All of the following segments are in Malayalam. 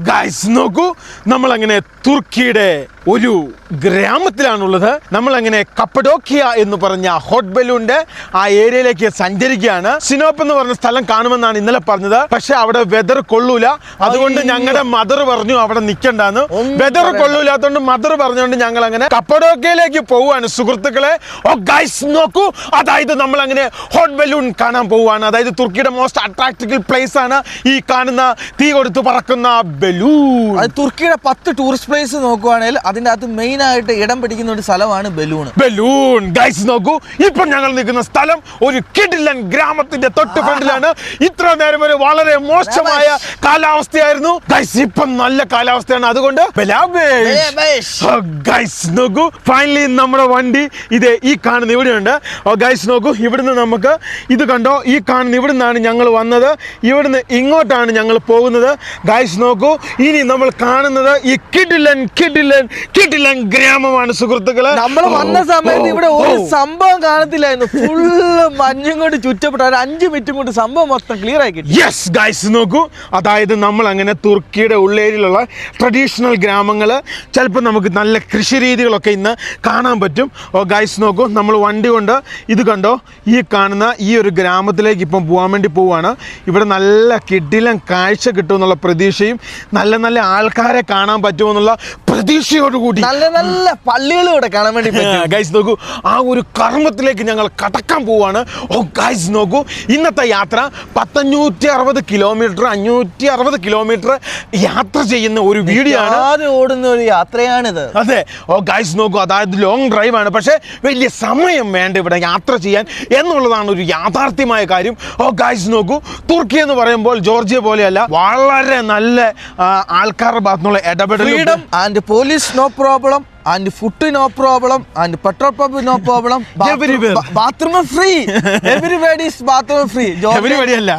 ഗൈസ് നോക്കൂ, നമ്മളങ്ങനെ തുർക്കിയുടെ ഒരു ഗ്രാമത്തിലാണുള്ളത്. നമ്മളങ്ങനെ കപ്പഡോക്കിയ എന്ന് പറഞ്ഞ ഹോട്ട് ബലൂണിന്റെ ആ ഏരിയയിലേക്ക് സഞ്ചരിക്കുകയാണ്. സിനോപ്പ് എന്ന് പറഞ്ഞ സ്ഥലം കാണുമെന്നാണ് ഇന്നലെ പറഞ്ഞത്. പക്ഷെ അവിടെ വെതർ കൊള്ളൂല. അതുകൊണ്ട് ഞങ്ങളുടെ മദർ പറഞ്ഞു അവിടെ നിൽക്കണ്ടെന്ന്. വെതർ കൊള്ളൂലാത്തോണ്ട് മദർ പറഞ്ഞുകൊണ്ട് ഞങ്ങൾ അങ്ങനെ കപ്പഡോക്കിയയിലേക്ക് പോവുകയാണ് സുഹൃത്തുക്കളെ. ഗൈസ് നോക്കൂ, അതായത് നമ്മൾ അങ്ങനെ ഹോട്ട് ബലൂൺ കാണാൻ പോവുകയാണ്. അതായത് തുർക്കിയുടെ മോസ്റ്റ് അട്രാക്റ്റീവ് പ്ലേസ് ആണ് ഈ കാണുന്ന തീ കൊടുത്ത് പറക്കുന്ന ബലൂൺ. തുർക്കിയുടെ 10 ടൂറിസ്റ്റ് പ്ലേസ് നോക്കുവാണെങ്കിൽ അതിന്റെ അകത്ത് മെയിൻ ആയിട്ട് ഇടം പിടിക്കുന്ന ഒരു സ്ഥലമാണ് ബലൂൺ. ഗൈസ് നോക്കൂ, ഇപ്പൊ ഞങ്ങൾ നിൽക്കുന്ന സ്ഥലം ഒരു കിടിലൻ ഗ്രാമത്തിന്റെ തൊട്ട് ഫ്രണ്ടിലാണ്. ഇത്ര നേരം വരെ വളരെ മോശമായ കാലാവസ്ഥയായിരുന്നു. ഗൈസ് ഇപ്പം നല്ല കാലാവസ്ഥയാണ്. അതുകൊണ്ട് ഗൈസ് നോക്കൂ, ഫൈനലി നമ്മുടെ വണ്ടി ഇത് ഈ കാണുന്ന ഇവിടെയുണ്ട്. ഗൈസ് നോക്കൂ, ഇവിടുന്ന് നമുക്ക് ഇത് കണ്ടോ, ഈ കാണുന്ന ഇവിടുന്നാണ് ഞങ്ങൾ വന്നത്. ഇവിടുന്ന് ഇങ്ങോട്ടാണ് ഞങ്ങൾ പോകുന്നത്. ഗൈസ് നോക്കൂ, ഇനി നമ്മൾ കാണുന്നത് ഈ കിടിലൻ കിടിലൻ കിടിലൻ ഗ്രാമമാണ് സുഹൃത്തുക്കളെ. നമ്മൾ വന്ന സമയത്ത് ഇവിടെ ഒരു സംഭവം കാണത്തില്ലായിരുന്നു. ഫുള്ള് മഞ്ഞും കൊണ്ട് ചുറ്റപ്പെട്ട 5 മിനിറ്റും കൊണ്ട് സംഭവം മൊത്തം ക്ലിയർ ആക്കി. യെസ് ഗൈസ് നോക്കൂ, അതായത് നമ്മൾ അങ്ങനെ തുർക്കിയുടെ ഉള്ളേരിയിലുള്ള ട്രഡീഷണൽ ഗ്രാമങ്ങൾ, ചിലപ്പോൾ നമുക്ക് നല്ല കൃഷി രീതികളൊക്കെ ഇന്ന് കാണാൻ പറ്റും. ഗൈസ് നോക്കൂ, നമ്മൾ വണ്ടി കൊണ്ട് ഇത് കണ്ടോ, ഈ കാണുന്ന ഈ ഒരു ഗ്രാമത്തിലേക്ക് ഇപ്പം പോകാൻ വേണ്ടി പോവുകയാണ്. ഇവിടെ നല്ല കിടിലൻ കാഴ്ച കിട്ടുമെന്നുള്ള പ്രതീക്ഷയും നല്ല നല്ല ആൾക്കാരെ കാണാൻ പറ്റുമെന്നുള്ള പ്രതീക്ഷയോടുകൂടി നല്ല നല്ല പള്ളികളും ഇവിടെ കാണാൻ വേണ്ടി ഗൈസ് നോക്കൂ, ആ ഒരു കർമ്മത്തിലേക്ക് ഞങ്ങൾ കടക്കാൻ പോവാണ്. ഗൈസ് നോക്കൂ, ഇന്നത്തെ യാത്ര 560 കിലോമീറ്റർ 560 കിലോമീറ്റർ യാത്ര ചെയ്യുന്ന ഒരു വീഡിയോ ആണ്, ഓടുന്ന ഒരു യാത്രയാണിത്. അതെ. ഗൈസ് നോക്കൂ, അതായത് ലോങ് ഡ്രൈവ് ആണ്. പക്ഷെ വലിയ സമയം വേണ്ട ഇവിടെ യാത്ര ചെയ്യാൻ എന്നുള്ളതാണ് ഒരു യാഥാർത്ഥ്യമായ കാര്യം. ഗൈസ് നോക്കൂ, തുർക്കി എന്ന് പറയുമ്പോൾ ജോർജിയ പോലെയല്ല, വളരെ നല്ല ആൾക്കാരുടെ ഭാഗത്തുനിന്നുള്ള ഇടപെടൽ. Freedom and police no problem, and food no problem, and petrol pump no problem, bathroom free, everybody is bathroom free. everybody അല്ല,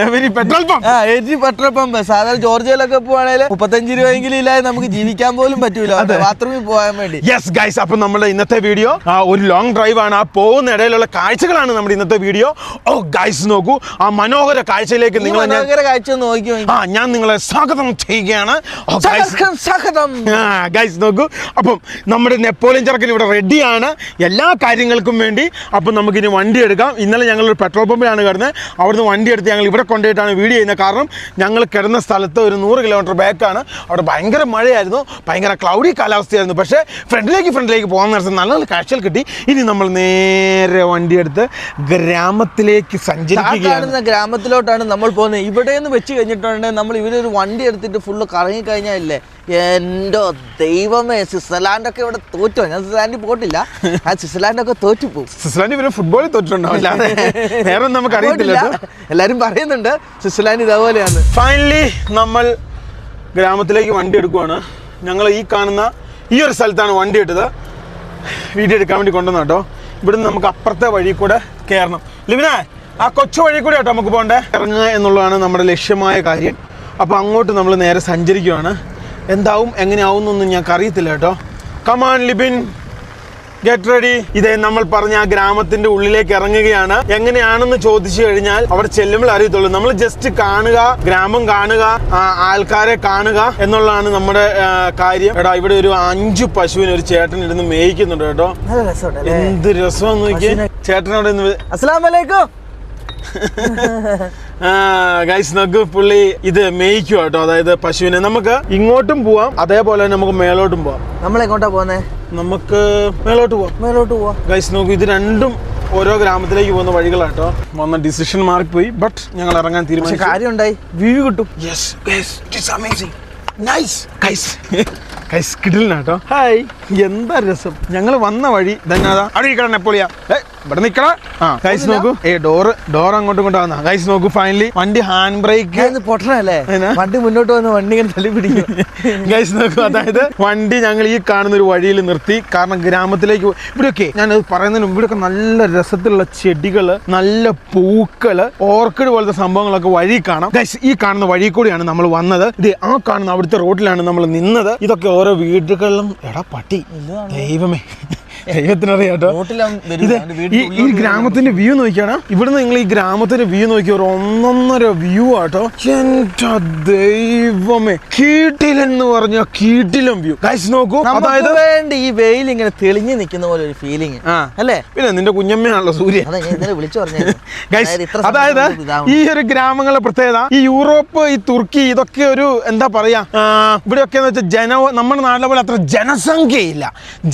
every petrol pump, every petrol pump. സാധാരണ ജോർജിയയിലൊക്കെ പോവാണെങ്കിൽ 35 രൂപയെങ്കിലും ഇല്ലാതെ നമുക്ക് ജീവിക്കാൻ പോലും പറ്റൂല ബാത്റൂമിൽ പോകാൻ വേണ്ടി. യെസ് ഗൈസ്, അപ്പൊ നമ്മുടെ ഇന്നത്തെ വീഡിയോ ഒരു ലോങ് ഡ്രൈവ് ആണ്. ആ പോകുന്ന ഇടയിലുള്ള കാഴ്ചകളാണ് നമ്മുടെ ഇന്നത്തെ വീഡിയോ. ഗൈസ് നോക്കൂ, ആ മനോഹര കാഴ്ചയിലേക്ക് നിങ്ങൾ കാഴ്ച നോക്കി ഞാൻ നിങ്ങളെ സ്വാഗതം ചെയ്യുകയാണ്. ഗൈസ് നോക്കൂ, അപ്പം നമ്മുടെ നെപ്പോളിയൻ ചെറുക്കൻ ഇവിടെ റെഡിയാണ് എല്ലാ കാര്യങ്ങൾക്കും വേണ്ടി. അപ്പം നമുക്കിനി വണ്ടി എടുക്കാം. ഇന്നലെ ഞങ്ങളൊരു പെട്രോൾ പമ്പിലാണ് കിടന്നത്. അവിടുന്ന് വണ്ടി എടുത്ത് ഞങ്ങൾ ഇവിടെ കൊണ്ടുപോയിട്ടാണ് വീഡിയോ ചെയ്യുന്നത്. കാരണം ഞങ്ങൾ കിടന്ന സ്ഥലത്ത് ഒരു 100 കിലോമീറ്റർ ബാക്കാണ്. അവിടെ ഭയങ്കര മഴയായിരുന്നു, ഭയങ്കര ക്ലൗഡി കാലാവസ്ഥയായിരുന്നു. പക്ഷേ ഫ്രണ്ടിലേക്ക് പോകാൻ നേരത്തെ നല്ല നല്ല കാഴ്ചകൾ കിട്ടി. ഇനി നമ്മൾ നേരെ വണ്ടി എടുത്ത് ഗ്രാമത്തിലേക്ക് സഞ്ചരിക്കുകയാണ്. ഗ്രാമത്തിലോട്ടാണ് നമ്മൾ പോകുന്നത്. ഇവിടെ നിന്ന് വെച്ച് കഴിഞ്ഞിട്ടുണ്ടെങ്കിൽ നമ്മൾ ഇവരൊരു വണ്ടി എടുത്തിട്ട് ഫുള്ള് കറങ്ങി കഴിഞ്ഞാലേ എൻ്റെ ദൈവമേ, സ്വിറ്റ്സർലാൻഡൊക്കെ ഇവിടെ തോറ്റോ. ഞാൻ സ്വിറ്റ്സർലാൻഡിൽ പോയിട്ടില്ല, ആ സ്വിറ്റ്സർലാൻഡൊക്കെ തോറ്റുപോകും. സ്വിറ്റ്സർലാൻഡ് ഇവര് ഫുട്ബോളിൽ തോറ്റിട്ടുണ്ടോ വേറെ നമുക്ക് അറിയത്തില്ല. എല്ലാരും പറയുന്നുണ്ട് സ്വിറ്റ്സർലാൻഡ് ഇതേപോലെയാണ്. ഫൈനലി നമ്മൾ ഗ്രാമത്തിലേക്ക് വണ്ടി എടുക്കുവാണ്. ഞങ്ങൾ ഈ കാണുന്ന ഈ ഒരു സ്ഥലത്താണ് വണ്ടി എടുത്തത്. വീഡിയോ എടുക്കാൻ വേണ്ടി കൊണ്ടുവന്ന കേട്ടോ. ഇവിടുന്ന് നമുക്ക് അപ്പുറത്തെ വഴി കൂടെ കയറണം. ലിവിനെ, ആ കൊച്ചു വഴി കൂടെ കേട്ടോ നമുക്ക് പോകണ്ടേ. ഇറങ്ങുക എന്നുള്ളതാണ് നമ്മുടെ ലക്ഷ്യമായ കാര്യം. അപ്പോൾ അങ്ങോട്ട് നമ്മൾ നേരെ സഞ്ചരിക്കുവാണ്. എന്താവും എങ്ങനെയാവും എന്നൊന്നും ഞങ്ങൾക്ക് അറിയത്തില്ല കേട്ടോ. Come on Libin, get ready. ഇതേ നമ്മൾ പറഞ്ഞ ആ ഗ്രാമത്തിന്റെ ഉള്ളിലേക്ക് ഇറങ്ങുകയാണ്. എങ്ങനെയാണെന്ന് ചോദിച്ചു കഴിഞ്ഞാൽ അവിടെ ചെല്ലുമ്പോൾ അറിയത്തുള്ളൂ. നമ്മൾ ജസ്റ്റ് കാണുക, ഗ്രാമം കാണുക, ആൾക്കാരെ കാണുക എന്നുള്ളതാണ് നമ്മുടെ കാര്യം. എടാ, ഇവിടെ ഒരു 5 പശുവിന് ഒരു ചേട്ടൻ ഇരുന്ന് മേയ്ക്കുന്നുണ്ട് കേട്ടോ. എന്ത് രസമാന്ന് നോക്കിയേ. ചേട്ടനോട് അസ്സലാമു അലൈക്കും. ഗൈസ് നോക്ക്, പുള്ളി ഇത് മേയ്ക്കും കേട്ടോ. അതായത് പശുവിനെ നമുക്ക് ഇങ്ങോട്ടും പോവാം, അതേപോലെ നമുക്ക് മേലോട്ടും പോവാം. നമ്മളെങ്ങോട്ടാ പോകുന്നേ? നമുക്ക് മേലോട്ട് പോവാം. ഗൈസ് നോക്കൂ, ഇത് രണ്ടും ഓരോ ഗ്രാമത്തിലേക്ക് പോകുന്ന വഴികളാട്ടോ. വന്ന ഡിസിഷൻ മാറിപ്പോയി, ബട്ട് ഞങ്ങൾ ഇറങ്ങാൻ തീരുമാനിച്ചു. കാര്യം ഉണ്ടായി, വ്യൂ കിട്ടും. Yes guys, it's amazing, nice guys, കിടിലനാട്ടോ. ഹായ്, എന്താ രസം. ഞങ്ങൾ വന്ന വഴി തന്നെ അവിടെ ഇരിക്കണം. നെപ്പോളിയ ഇവിടെ നിൽക്കണം. ഗൈസ് നോക്കൂ, ഡോർ അങ്ങോട്ടും ഇങ്ങോട്ടാ. ഗൈസ് നോക്കൂ, ഫൈനലി വണ്ടി ഹാൻഡ് ബ്രേക്ക് പൊട്ടണല്ലേ, വണ്ടി മുന്നോട്ട് വന്ന് വണ്ടി ഇങ്ങനെ തള്ളി പിടിക്കും. ഗൈസ് നോക്കൂ, അതായത് വണ്ടി ഞങ്ങൾ ഈ കാണുന്ന ഒരു വഴിയിൽ നിർത്തി. കാരണം ഗ്രാമത്തിലേക്ക് ഇവിടെയൊക്കെ ഞാൻ പറയുന്നതിന് മുമ്പ് ഇവിടെയൊക്കെ നല്ല രസത്തിലുള്ള ചെടികള്, നല്ല പൂക്കള്, ഓർക്കിഡ് പോലത്തെ സംഭവങ്ങളൊക്കെ വഴി കാണാം. ഗൈസ്, ഈ കാണുന്ന വഴി കൂടിയാണ് നമ്മൾ വന്നത്. ഇത് ആ കാണുന്ന അവിടുത്തെ റോഡിലാണ് നമ്മൾ നിന്നത്. ഇതൊക്കെ ഓരോ വീടുകളിലും. എടാ പട്ടി, ദൈവമേ, ദൈവത്തിനറിയാട്ടോ. ഈ ഗ്രാമത്തിന്റെ വ്യൂ നോക്കിയാണ്. ഇവിടുന്ന് നിങ്ങൾ ഈ ഗ്രാമത്തിന്റെ വ്യൂ നോക്കിയ ഒരു ഒന്നൊന്നര വ്യൂ ആട്ടോ. എന്റെ ദൈവമേ, കീട്ടിലെന്ന് പറഞ്ഞ കീട്ടിലും വ്യൂ ഗൈസ് നോക്കൂ. അതായത് ഈ വെയിൽ ഇങ്ങനെ തെളിഞ്ഞു നിൽക്കുന്ന പോലെ ഒരു ഫീലിംഗ് അല്ലേ? പിന്നെ നിന്റെ കുഞ്ഞമ്മയാണല്ലോ സൂര്യ. വിളിച്ചു പറഞ്ഞു. അതായത് ഈ ഒരു ഗ്രാമങ്ങളെ പ്രത്യേകത, ഈ യൂറോപ്പ്, ഈ തുർക്കി, ഇതൊക്കെ ഒരു എന്താ പറയാ, ഇവിടെയൊക്കെ നമ്മുടെ നാട്ടിലെ പോലെ അത്ര ജനസംഖ്യയില്ല,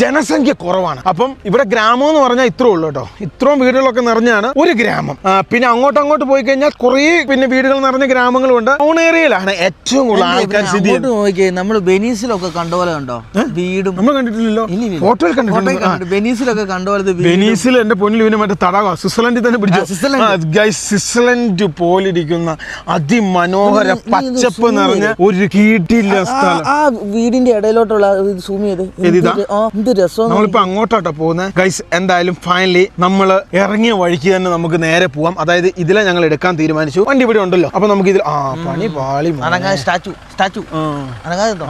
ജനസംഖ്യ കുറവാണ്. അപ്പം ഇവിടെ ഗ്രാമം എന്ന് പറഞ്ഞാൽ ഇത്രേ ഉള്ളൂ കേട്ടോ. ഇത്രയും വീടുകളൊക്കെ നിറഞ്ഞാണ് ഒരു ഗ്രാമം. പിന്നെ അങ്ങോട്ട് പോയി കഴിഞ്ഞാൽ കുറേ പിന്നെ വീടുകൾ നിറഞ്ഞ ഗ്രാമങ്ങളുണ്ട്. ടൗൺ ഏരിയയിലാണ് ഏറ്റവും കൂടുതൽ ആൾക്കാർ സ്ഥിതി. നമ്മൾ വെനീസിലൊക്കെ കണ്ടപോലെ കണ്ടോ വീടും? നമ്മൾ കണ്ടിട്ടില്ലല്ലോ, ഫോട്ടോയിൽ കണ്ടിട്ടുണ്ട്. വെനീസിലൊക്കെ കണ്ടപോലെ. വെനീസിൽ എന്റെ പൊന്നിൽ ഇവന് മറ്റേ തടാകം സ്വിറ്റ്സർലൻഡിൽ തന്നെ പിടിച്ചു. സ്വിറ്റ്സർലൻഡ് പോലിരിക്കുന്ന അതിമനോഹര പച്ചപ്പ് നിറഞ്ഞ ഒരു കീട്ടില്ല സ്ഥലം. ആ വീടിന്റെ ഇടയിലോട്ടുള്ള സൂം ചെയ്ത് എന്ത് രസം. നമ്മളിപ്പോ അങ്ങോട്ടാട്ടോ പോകുന്നത് ഗൈസ്. എന്തായാലും ഫൈനലി നമ്മള് ഇറങ്ങിയ വഴിക്ക് തന്നെ നമുക്ക് നേരെ പോവാം. അതായത് ഇതിലെ ഞങ്ങൾ എടുക്കാൻ തീരുമാനിച്ചു. വണ്ടി ഇവിടെ ഉണ്ടല്ലോ, അപ്പൊ നമുക്ക് ഇതിൽ പണി പാളി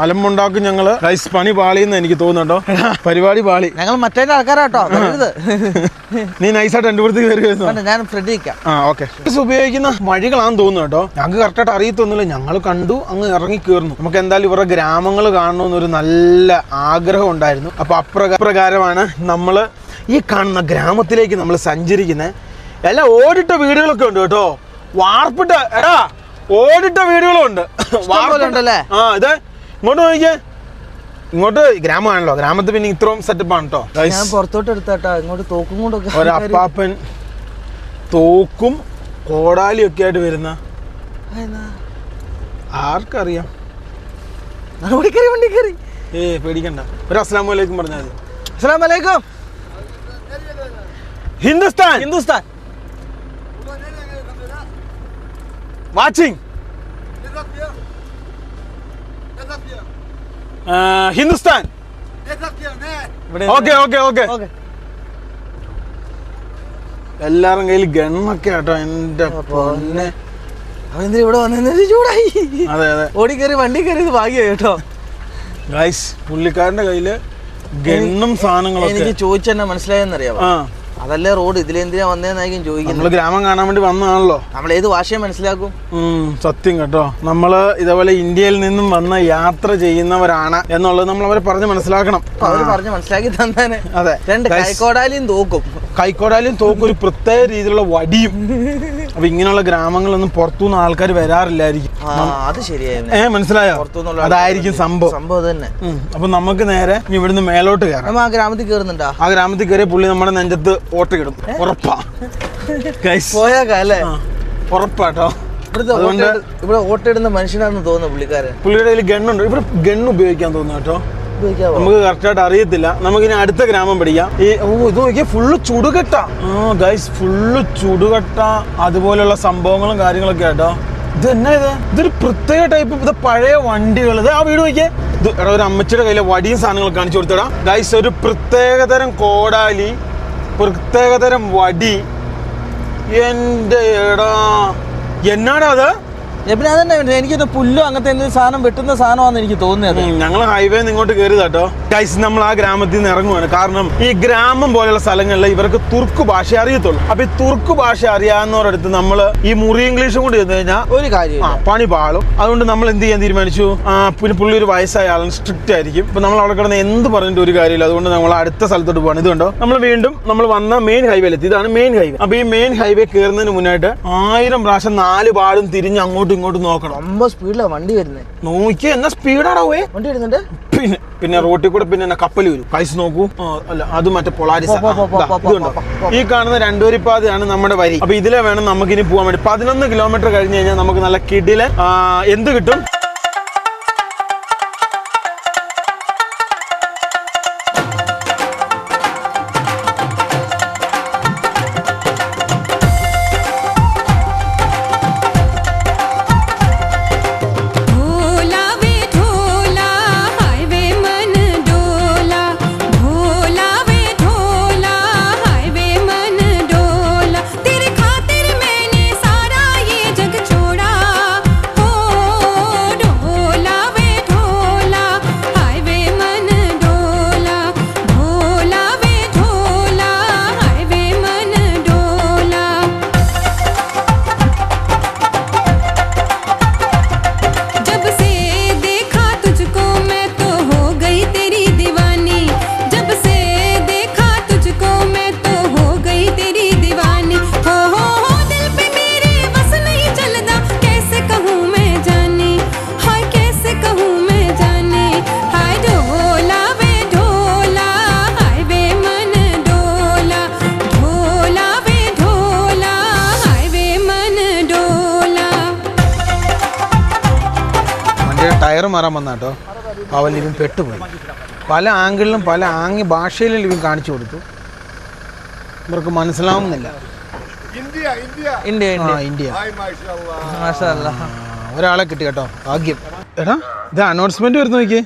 അലമ്പുണ്ടാക്കും ഞങ്ങള് ഗൈസ്. പണി പാളിന്ന് എനിക്ക് തോന്നുന്നുണ്ടോ. പരിപാടി പാളി. ഞങ്ങൾ മറ്റേ ആൾക്കാരാട്ടോ. നീ നൈസായിട്ട് എന്റെ പുറത്ത് കയറി വരുന്നു. ഞാൻ ഫ്രണ്ട് ഓക്കെ. ഉപയോഗിക്കുന്ന വഴികളാണെന്ന് തോന്നുന്നു കേട്ടോ. ഞങ്ങൾക്ക് കറക്റ്റായിട്ട് അറിയത്തൊന്നുമില്ല. ഞങ്ങൾ കണ്ടു, അങ്ങ് ഇറങ്ങി കയറുന്നു. നമുക്ക് എന്തായാലും ഇവരുടെ ഗ്രാമങ്ങൾ കാണണമെന്നൊരു നല്ല ആഗ്രഹം ഉണ്ടായിരുന്നു. അപ്പൊ അപ്രകാരമാണ് നമ്മൾ ഈ കാണുന്ന ഗ്രാമത്തിലേക്ക് നമ്മൾ സഞ്ചരിക്കുന്നത്. എല്ലാം ഓടിട്ട വീടുകളൊക്കെ ഉണ്ട് കേട്ടോ. വാർപ്പിട്ട ഓടിട്ട വീടുകളും ഉണ്ട്. വാർപ്പുണ്ടല്ലേ? ഇത് ഇങ്ങോട്ട് നോക്കിയേ. ഇങ്ങോട്ട് ഗ്രാമമാണല്ലോ. ഗ്രാമത്തിൽ പിന്നെ ഇത്രയും സെറ്റപ്പാണ് കേട്ടോ. ഞാൻ പുറത്തോട്ട് എടുത്താട്ടോ. ഇങ്ങോട്ട് തോക്കും കൊണ്ടൊക്കെ ഒരപ്പാപ്പൻ തോക്കും കോടാലിയും ഒക്കെ ആയിട്ട് വരുന്ന ആർക്കറിയാം. പേടിക്കണ്ട. ഒരു അസ്സലാമു അലൈക്കും പറഞ്ഞാൽ മതി. അസ്സലാമു അലൈക്കും. ഹിന്ദുസ്ഥാൻ വാച്ചിങ്. ഹിന്ദുസ്ഥാൻ. ഓക്കെ. എല്ലാരും കയ്യിൽ ഗണ്ണൊക്കെ ആട്ടോ. എന്റെ പൊന്നെ, ഇവിടെ വന്നു ചൂടായി. അതെ ഓടിക്കേറി വണ്ടി കയറി ഭാഗ്യ കേട്ടോ ഗൈസ്. പുള്ളിക്കാരന്റെ കയ്യില് ഗണ്ണും സാധനങ്ങളൊക്കെ. എനിക്ക് ചോദിച്ചെന്നെ മനസ്സിലായെന്നറിയാമോ? അതല്ലേ റോഡ്, ഇതിലെന്തിനാ വന്നേന്നായിരിക്കും ചോദിക്കുന്നത്. നമ്മള് ഗ്രാമം കാണാൻ വേണ്ടി വന്നതാണല്ലോ. നമ്മൾ ഏത് ഭാഷയെ മനസ്സിലാക്കും? സത്യം കേട്ടോ. നമ്മള് ഇതേപോലെ ഇന്ത്യയിൽ നിന്നും വന്ന് യാത്ര ചെയ്യുന്നവരാണ് എന്നുള്ളത് നമ്മൾ അവരെ പറഞ്ഞ് മനസ്സിലാക്കണം. അവര് പറഞ്ഞ് മനസ്സിലാക്കി തന്നെ. അതെ. രണ്ട് കൈക്കോടാലിയും തോക്കും ഒരു പ്രത്യേക രീതിയിലുള്ള വടിയും. അപ്പൊ ഇങ്ങനെയുള്ള ഗ്രാമങ്ങളിലൊന്നും പുറത്തുനിന്ന് ആൾക്കാർ വരാറില്ലായിരിക്കും. അത് ശരിയായിരുന്നു. മനസ്സിലായോ? അതായിരിക്കും സംഭവം തന്നെ. അപ്പൊ നമുക്ക് നേരെ ഇവിടുന്ന് മേലോട്ട് കയറാം. ആ ഗ്രാമത്തിൽ കയറുന്നുണ്ടോ? ആ ഗ്രാമത്തിൽ കയറിയ പുള്ളി നമ്മുടെ നെഞ്ചത്ത് ഓട്ടയിടും. ഉറപ്പാ പോയാലേ? ഉറപ്പാട്ടോ. ഇവിടെ ഓട്ടയിടുന്ന മനുഷ്യനാണെന്ന് തോന്നുന്നു പുള്ളിക്കാരൻ. പുള്ളിയുടെ കയ്യിൽ ഗണ്ണുണ്ട്. ഇവിടെ ഗണ്ണ് ഉപയോഗിക്കാൻ തോന്നുന്നു കേട്ടോ. നമുക്ക് കറക്റ്റായിട്ട് അറിയത്തില്ല. നമുക്കിനി അടുത്ത ഗ്രാമം പഠിക്കാം. ഇത് നോക്കിയാൽ ഫുള്ള് ചുടുകട്ട. ഗൈസ്, ഫുള്ള് ചുടുകട്ട അതുപോലെയുള്ള സംഭവങ്ങളും കാര്യങ്ങളൊക്കെ ആട്ടോ. ഇത് എന്നാ ഇതൊരു പ്രത്യേക ടൈപ്പ്. ഇത് പഴയ വണ്ടികൾ. ഇത് ആ വീട് നോക്കിയേ. ഇത് ഒരു അമ്മച്ചിയുടെ കയ്യിലെ വടിയും സാധനങ്ങളും കാണിച്ചു കൊടുത്തടാ ഗൈസ്. ഒരു പ്രത്യേകതരം കോടാലി, പ്രത്യേകതരം വടി. എന്റെ എടാ, എന്നാടാ അത്? എനിക്കൊരു പുല്ലോ അങ്ങനത്തെ എന്തെങ്കിലും സാധനം വെട്ടുന്ന സാധനമാണെന്ന് എനിക്ക് തോന്നിയത്. ഞങ്ങൾ ഹൈവേന്ന് ഇങ്ങോട്ട് കയറി കേട്ടോ ഗൈസ്. നമ്മൾ ആ ഗ്രാമത്തിൽ നിന്ന് ഇറങ്ങുവാണ്. കാരണം ഈ ഗ്രാമം പോലെയുള്ള സ്ഥലങ്ങളിൽ ഇവർക്ക് തുർക്ക് ഭാഷ അറിയത്തുള്ളൂ. അപ്പൊ ഈ തുർക്ക് ഭാഷ അറിയാവുന്നവരടുത്ത് നമ്മൾ ഈ മുറി ഇംഗ്ലീഷും കൂടി ചെന്ന് കഴിഞ്ഞാൽ ഒരു കാര്യം പണി പാളും. അതുകൊണ്ട് നമ്മൾ എന്ത് ചെയ്യാൻ തീരുമാനിച്ചു? പിന്നെ പുള്ളി ഒരു വയസ്സായ ആളും സ്ട്രിക്റ്റ് ആയിരിക്കും. ഇപ്പൊ നമ്മൾ അവിടെ കിടന്ന് എന്ത് പറഞ്ഞിട്ട് ഒരു കാര്യമില്ല. അതുകൊണ്ട് നമ്മൾ അടുത്ത സ്ഥലത്തോട്ട് പോകാണ്. ഇത് കണ്ടോ, നമ്മൾ വന്ന മെയിൻ ഹൈവേയിലെത്തി. ഇതാണ് മെയിൻ ഹൈവേ. അപ്പൊ ഈ മെയിൻ ഹൈവേ കയറുന്നതിന് മുന്നായിട്ട് 1000 പ്രാവശ്യം 4 പാടും തിരിഞ്ഞ് അങ്ങോട്ടും ഇങ്ങോട്ട് നോക്കണം. ரொம்ப സ്പീഡിലാണ് വണ്ടി വരുന്നത്. നോക്കിയ എന്നാ സ്പീഡാണോ വണ്ടി വരുന്നുണ്ട്. പിന്നെ റോട്ടിൽ കൂടെ പിന്നെ കപ്പൽ വരും. പൈസ നോക്കൂ. അല്ല, അത് മറ്റേ പൊളാരിസ്. ഈ കാണുന്ന 2 വരിപ്പാതയാണ് നമ്മുടെ വരി. അപ്പൊ ഇതിലെ വേണം നമുക്കിനി പോകാൻ വേണ്ടി. 11 കിലോമീറ്റർ കഴിഞ്ഞ് കഴിഞ്ഞാൽ നമുക്ക് നല്ല കിടിലൻ എന്ത് കിട്ടും? മാറാൻ വന്ന കേട്ടോ. അവൻ ലിവിൻ പെട്ടുപോയി. പല ആംഗിളിലും പല ഭാഷയിലും ലിവിൻ കാണിച്ചു കൊടുത്തു. ഇവർക്ക് മനസ്സിലാവുന്നില്ല. ഇന്ത്യ ഒരാളെ കിട്ടി കേട്ടോ, ഭാഗ്യം. എടാ ഇത് അനൗൺസ്മെന്റ് വരുന്ന നോക്കിയേ.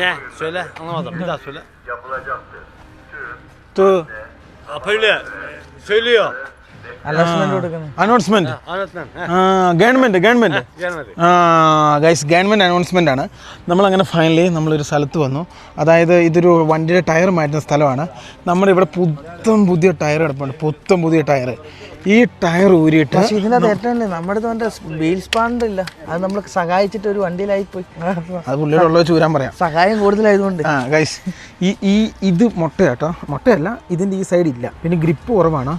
Ne? Söyle, anlamadım. Bir daha söyle. Söylüyor. Announcement government guys, government announcement ആണ്. നമ്മളങ്ങനെ ഫൈനലി നമ്മളൊരു സ്ഥലത്ത് വന്നു. അതായത് ഇതൊരു വണ്ടിയുടെ ടയർ മാറ്റുന്ന സ്ഥലമാണ്. നമ്മുടെ ഇവിടെ പുതിയ ടയർ കിടപ്പുണ്ട്, പുതിയ ടയർ. ഈ ടയർ ഊരിയിട്ട് ഇതിനകത്ത് ഏറ്റവും നമ്മുടെ വീൽ സ്പാൻഡ് ഇല്ല, അത് നമ്മൾ സഹായിച്ചിട്ട് ഒരു വണ്ടിയിലായി പോയി. അത് പുള്ളിയുടെ ഉള്ളത് ചൂരാൻ പറയാം, സഹായം കൂടുതലായതുകൊണ്ട്. ഗൈസ് ഇത് മുട്ടയാട്ടോ, മുട്ടയല്ല, ഇതിന്റെ ഈ സൈഡ് ഇല്ല, പിന്നെ ഗ്രിപ്പ് കുറവാണ്.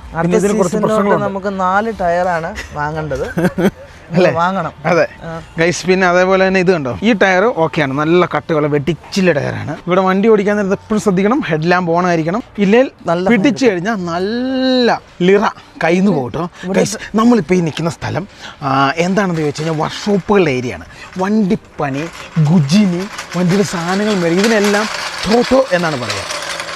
നമുക്ക് 4 ടയറാണ് വാങ്ങേണ്ടത് അല്ലേ, വാങ്ങണം. അതെ ഗൈസ്. പിന്നെ അതേപോലെ തന്നെ ഇത് കണ്ടോ, ഈ ടയർ ഓക്കെയാണ്, നല്ല കട്ടുകളെ വെട്ടിച്ചില്ല ടയറാണ്. ഇവിടെ വണ്ടി ഓടിക്കാൻ നേരത്തെ എപ്പോഴും ശ്രദ്ധിക്കണം, ഹെഡ് ലാമ്പ് ഓൺ ആയിരിക്കണം, ഇല്ലെങ്കിൽ നല്ല പിടിച്ചു കഴിഞ്ഞാൽ നല്ല ലിറ കയ്യിൽ നിന്ന് പോകട്ടോ. ഗൈസ് നമ്മളിപ്പോൾ ഈ നിൽക്കുന്ന സ്ഥലം എന്താണെന്ന് ചോദിച്ചു കഴിഞ്ഞാൽ വർക്ക്ഷോപ്പുകളുടെ ഏരിയയാണ്. വണ്ടിപ്പണി, ഗുജിനി, വണ്ടിയുടെ സാധനങ്ങൾ മേടി, ഇതിനെല്ലാം ടോട്ടോ എന്നാണ് പറയുക.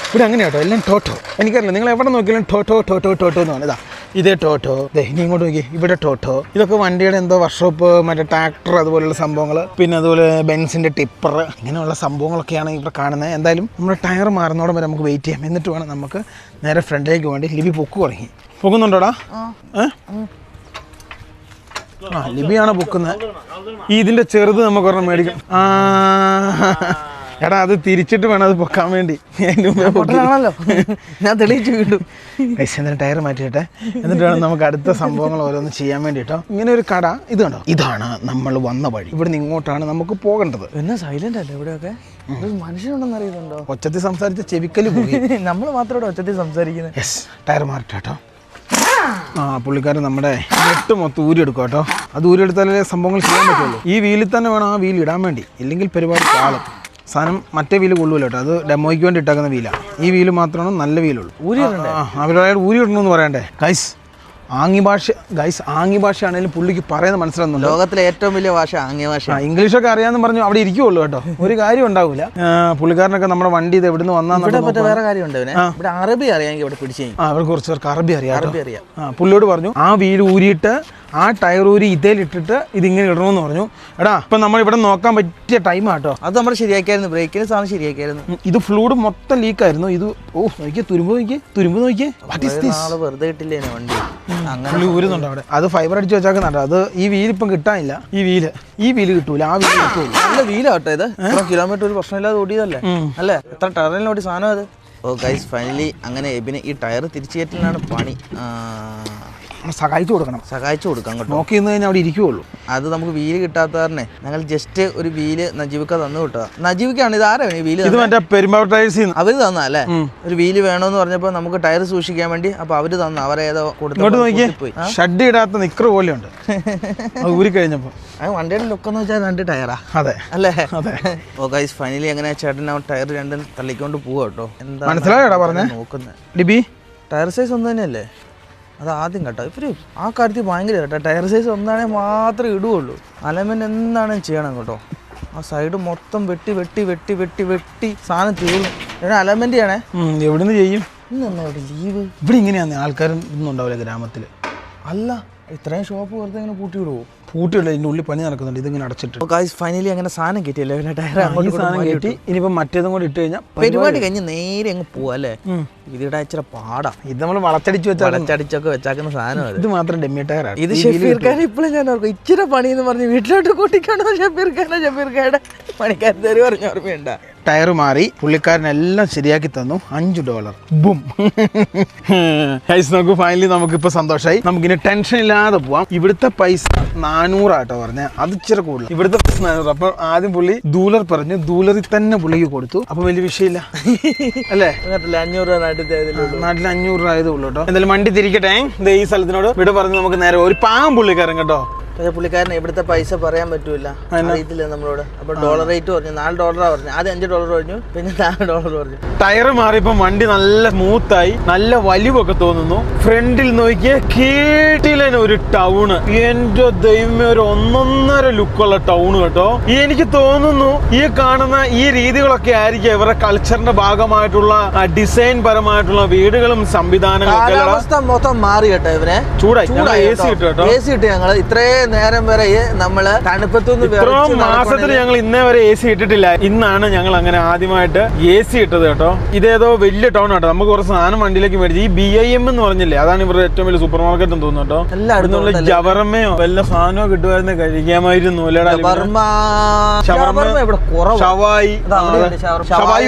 ഇവിടെ അങ്ങനെ കേട്ടോ, എല്ലാം ടോട്ടോ. എനിക്കറിയില്ല, നിങ്ങൾ എവിടെ നോക്കിയാലും ടോട്ടോ എന്ന് പറഞ്ഞാൽ ഇതാ, ഇതേ ടോട്ടോ. ഇനി ഇങ്ങോട്ട് നോക്കി, ഇവിടെ ടോട്ടോ. ഇതൊക്കെ വണ്ടിയുടെ എന്തോ വർക്ക്ഷോപ്പ്, മറ്റേ ട്രാക്ടർ അതുപോലെയുള്ള സംഭവങ്ങൾ, പിന്നെ അതുപോലെ ബെൻസിൻ്റെ ടിപ്പർ, ഇങ്ങനെയുള്ള സംഭവങ്ങളൊക്കെയാണ് ഇവിടെ കാണുന്നത്. എന്തായാലും നമ്മുടെ ടയർ മാറുന്നോടെ വരെ നമുക്ക് വെയിറ്റ് ചെയ്യാം, എന്നിട്ട് വേണം നമുക്ക് നേരെ ഫ്രണ്ടിലേക്ക് വേണ്ടി. ലിബി പൊക്ക് തുടങ്ങി. പൊക്കുന്നുണ്ടോടാ? ലിബിയാണ് പൊക്കുന്നത്. ഇതിൻ്റെ ചെറുത് നമുക്ക് ഒരെണ്ണം മേടിക്കും. എടാ അത് തിരിച്ചിട്ട് വേണം അത് പൊക്കാൻ വേണ്ടി. ആണല്ലോ, ഞാൻ തെളിയിച്ചു വീണ്ടും. എന്നിട്ട് ടയർ മാറ്റിയിട്ടെ, എന്നിട്ട് വേണം നമുക്ക് അടുത്ത സംഭവങ്ങൾ ഓരോന്ന് ചെയ്യാൻ വേണ്ടിട്ടോ. ഇങ്ങനെ ഒരു കട ഇത് കണ്ടോ, ഇതാണ് നമ്മൾ വന്ന വഴി. ഇവിടുന്ന് ഇങ്ങോട്ടാണ് നമുക്ക് പോകേണ്ടത്. എന്നാ സൈലന്റ് അല്ലേ ഇവിടെയൊക്കെ? മനുഷ്യനുണ്ടെന്ന് അറിയുന്നുണ്ടോ? ഒച്ചത്തിൽ സംസാരിച്ച ചെവിക്കല് പോയി. നമ്മൾ മാത്രം ഇവിടെ ഒച്ചത്തിൽ സംസാരിക്കുന്നത്. യെസ്, ടയർ മാറിട്ടോ കേട്ടോ. പുള്ളിക്കാരൻ നമ്മുടെ നെട്ട് മൊത്തം ഊരിയെടുക്കും കേട്ടോ. അത് ഊരിയെടുത്താലേ സംഭവങ്ങൾ ചെയ്യാൻ പറ്റുള്ളൂ. ഈ വീലിൽ തന്നെ വേണം ആ വീൽ ഇടാൻ വേണ്ടി, ഇല്ലെങ്കിൽ പരിപാടി കാളും. സാധനം മറ്റേ വീല് കൊള്ളൂല്ലോ കേട്ടോ, അത് ഡെമോയ്ക്ക് വേണ്ടി ഇട്ടാക്കുന്ന വീലാണ്. ഈ വീല് മാത്രമാണ് നല്ല വീലുള്ളൂ. അവരുടെ ഊരി ഇടണമെന്ന് പറയണ്ടേ ഗൈസ്. ആംഗ്യ ഭാഷയാണെങ്കിലും പുള്ളിക്ക് പറയുന്നത് മനസ്സിലാകുന്നുണ്ട്. ലോകത്തിലെ ഏറ്റവും വലിയ ഭാഷ ആംഗ്യ ഭാഷ. ഇംഗ്ലീഷൊക്കെ അറിയാമെന്ന് പറഞ്ഞു അവിടെ ഇരിക്കുള്ളൂ കേട്ടോ, ഒരു കാര്യം ഉണ്ടാവില്ല. പുള്ളിക്കാരനൊക്കെ നമ്മുടെ വണ്ടി ഇത് എവിടുന്ന് വന്നാന്ന് വേറെ കാര്യമുണ്ട്. ഇവിടെ അറബി അറിയാമെങ്കിൽ ഇവിടെ പിടിച്ചു. അവർക്ക് കുറച്ച് പേർക്ക് അറബി അറിയാം. പുള്ളിയോട് പറഞ്ഞു ആ വീല് ഊരിയിട്ട് ആ ടയർ ഊരി ഇതേലിട്ടിട്ട് ഇതിങ്ങനെ ഇടണമെന്ന് പറഞ്ഞു. എടാ ഇപ്പം നമ്മൾ ഇവിടെ നോക്കാൻ പറ്റിയ ടൈമാട്ടോ. അത് നമ്മൾ ശരിയാക്കിയായിരുന്നു, ബ്രേക്കിന് സാധനം ശരിയാക്കിയായിരുന്നു. ഇത് ഫ്ലൂയിഡ് മൊത്തം ലീക്കായിരുന്നു. ഇത് നോക്കിയേ, തുരുമ്പ് നോക്കിയേ. വെറുതെ കിട്ടില്ലേ വണ്ടി, അങ്ങനെ ഊരുന്നുണ്ട് അവിടെ. അത് ഫൈബർ അടിച്ച് വെച്ചാക്കുന്നുണ്ടോ. അത് ഈ വീല് ഇപ്പം കിട്ടാനില്ല. ഈ വീല് കിട്ടൂല, ആ വീല് കിട്ടൂല. നല്ല വീലാട്ടോ ഇത്. കിലോമീറ്റർ ഒരു പ്രശ്നമില്ലാതെ ഓടിയതല്ലേ അല്ലേ? എത്ര ടയറിൽ ഓടി സാധനം അത്. ഓ ഗൈസ്, ഫൈനലി അങ്ങനെ എബിന് ഈ ടയർ തിരിച്ചു കയറ്റലിനാണ് പണി. സഹായിച്ചു കൊടുക്കണം കേട്ടോ. നോക്കി നിന്ന് കഴിഞ്ഞാൽ അവിടെ ഇരിക്കുള്ളൂ. അത് നമുക്ക് വീല് കിട്ടാത്ത കാരണേ ഞങ്ങൾ ജസ്റ്റ് ഒരു വീല് നജീബിക്ക തന്നു കിട്ടുക. നജീബിക്കാണ് ഇത്. ആരാണ് ഈ വീല്? ഇത് മറ്റേ പെരുമ്പാവൂർ ടയർസ് അവര് തന്ന അല്ലേ? ഒരു വീല് വേണമെന്ന് പറഞ്ഞപ്പോൾ നമുക്ക് ടയർ സൂക്ഷിക്കാൻ വേണ്ടി. അപ്പൊ അവര് തന്ന, അവരേതോ കൊടുത്തു. ഷഡ് ഇടാത്ത നിക്കർ പോലെ ഉണ്ട് ഊരി കഴിഞ്ഞപ്പോ. വണ്ടിയുടെ ലുക്കെന്ന് വെച്ചാൽ 2 ടയറാ. അതെ അല്ലേ? ഓ ഗൈസ്, ഫൈനലി എങ്ങനെ ചേട്ടൻ ടയർ 2 തള്ളിക്കൊണ്ട് പോവാ കേട്ടോ. എന്താ മനസ്സിലായോടാ പറഞ്ഞേ? നോക്കുന്നത് ലിബി ടയർ സൈസ് ഒന്ന് തന്നെയല്ലേ? അത് ആദ്യം കേട്ടോ. ഇവര് ആ കാര്യത്തിൽ ഭയങ്കര കേട്ടോ. ടയർ സൈസ് ഒന്നാണെങ്കിൽ മാത്രമേ ഇടുകയുള്ളൂ. അലൈൻമെന്റ് എന്താണെങ്കിലും ചെയ്യണം കേട്ടോ. ആ സൈഡ് മൊത്തം വെട്ടി സാധനം തീർന്നു. അലൈൻമെന്റ് ചെയ്യണേ. എവിടുന്ന് ചെയ്യും? ഇന്ന് ഇവിടെ ലീവ്. ഇവിടെ ഇങ്ങനെയാണ് ആൾക്കാരും ഒന്നും ഉണ്ടാവില്ല ഗ്രാമത്തിൽ. അല്ല, ഇത്രയും ഷോപ്പ് വെറുതെ ഇങ്ങനെ പൂട്ടിയിടുവോ? പൂട്ടിയില്ല, ഇതിൻ്റെ ഉള്ളിൽ പണി നടക്കുന്നുണ്ട്. ഇതിങ്ങനെ അടച്ചിട്ട്. ഫൈനലി അങ്ങനെ സാധനം കയറ്റിയല്ലേ ടയർ. സാധനം കയറ്റി ഇനിയിപ്പോൾ മറ്റേതും കൂടി ഇട്ട് കഴിഞ്ഞാൽ പരിപാടി കഴിഞ്ഞ് നേരെ അങ്ങ് പോവാ അല്ലേ? ഇതിടെ ഇച്ചിരി പാടാ. ഇത് നമ്മൾ വളച്ചടിച്ചൊക്കെ വെച്ചാക്കുന്ന സാധനം. ഇത് മാത്രം ഡെമ്മി ടയറാണ്. ഇത് ഷെഫീർ ഖാൻ ഇപ്പോഴും ഞാൻ ഓർക്കും. ഇച്ചിരി പണി എന്ന് പറഞ്ഞ് വീട്ടിലോട്ട് കൂട്ടിക്കാണോ ഷെഫീർ ഖാന്റെ പണിക്കാരത്തേര് പറഞ്ഞ ഓർമ്മയുണ്ട? ടയർ മാറി പുള്ളിക്കാരനെല്ലാം ശരിയാക്കി തന്നു. $5 ബും. നമുക്ക് ഫൈനലി നമുക്കിപ്പോൾ സന്തോഷമായി. നമുക്കിനി ടെൻഷൻ ഇല്ലാതെ പോവാം. ഇവിടുത്തെ പൈസ 400 ആട്ടോ പറഞ്ഞത്, അത് ഇച്ചിരി കൂടുതൽ. ഇവിടുത്തെ പൈസ 400. അപ്പോൾ ആദ്യം പുള്ളി ഡൂലർ പറഞ്ഞു, ഡൂലറിൽ തന്നെ പുള്ളിക്ക് കൊടുത്തു. അപ്പൊ വലിയ വിഷയമില്ല അല്ലേ? 500 രൂപ നാട്ടിൽ 500 രൂപ ആയതേ ഉള്ളൂ കേട്ടോ. എന്തായാലും വണ്ടി തിരിക്കട്ടെ. ഈ സ്ഥലത്തിനോട് ഇവിടെ പറഞ്ഞ് നമുക്ക് നേരെ ഒരു പാവം പുള്ളിക്കാരൻ കേട്ടോ, പക്ഷെ പുള്ളിക്കാരൻ ഇവിടുത്തെ പൈസ പറയാൻ പറ്റൂല, അറിയത്തില്ല നമ്മളോട്. അപ്പൊ ഡോളർ റേറ്റ് പറഞ്ഞു, $4 പറഞ്ഞു. ആദ്യം $5 പറഞ്ഞു, പിന്നെ $4 പറഞ്ഞു. ടയർ മാറിയപ്പോ വണ്ടി നല്ല സ്മൂത്തായി, നല്ല വലിവൊക്കെ തോന്നുന്നു. ഫ്രണ്ടിൽ നോക്കിയ കീട്ടിലെ ഒരു ടൗണ്, എന്റെ ദൈവമേ, ഒരു ഒന്നൊന്നര ലുക്കുള്ള ടൗണ് കേട്ടോ. എനിക്ക് തോന്നുന്നു ഈ കാണുന്ന ഈ രീതികളൊക്കെ ആയിരിക്കും ഇവരുടെ കൾച്ചറിന്റെ ഭാഗമായിട്ടുള്ള ഡിസൈൻ പരമായിട്ടുള്ള വീടുകളും സംവിധാനങ്ങളും. കാലാവസ്ഥ മൊത്തം മാറി കേട്ടോ, ഇവരെ ചൂടായി. AC ഇട്ടു കേട്ടോ. AC ഇട്ട് ഞങ്ങള് ഇത്രയും നേരം വരെ നമ്മള് തണുപ്പത്തുനിന്ന് ഇത്രയും മാസത്തിൽ ഞങ്ങൾ ഇന്നേ വരെ AC ഇട്ടിട്ടില്ല. ഇന്നാണ് ഞങ്ങൾ അങ്ങനെ ആദ്യമായിട്ട് AC ഇട്ടത് കേട്ടോ. ഇതേതോ വലിയ ടൗൺ കേട്ടോ. നമുക്ക് കുറച്ച് സാധനം വണ്ടിയിലേക്ക് മേടിച്ചു. ഈ BIM എന്ന് പറഞ്ഞില്ലേ, അതാണ് ഇവരുടെ ഏറ്റവും വലിയ സൂപ്പർ മാർക്കറ്റ് എന്ന് തോന്നുന്നു കേട്ടോ. എല്ലായിടത്തും ജവർമ്മയോ വല്ല സാധനമോ കിട്ടുമായിരുന്നു, കഴിക്കാമായിരുന്നു. ഷവായി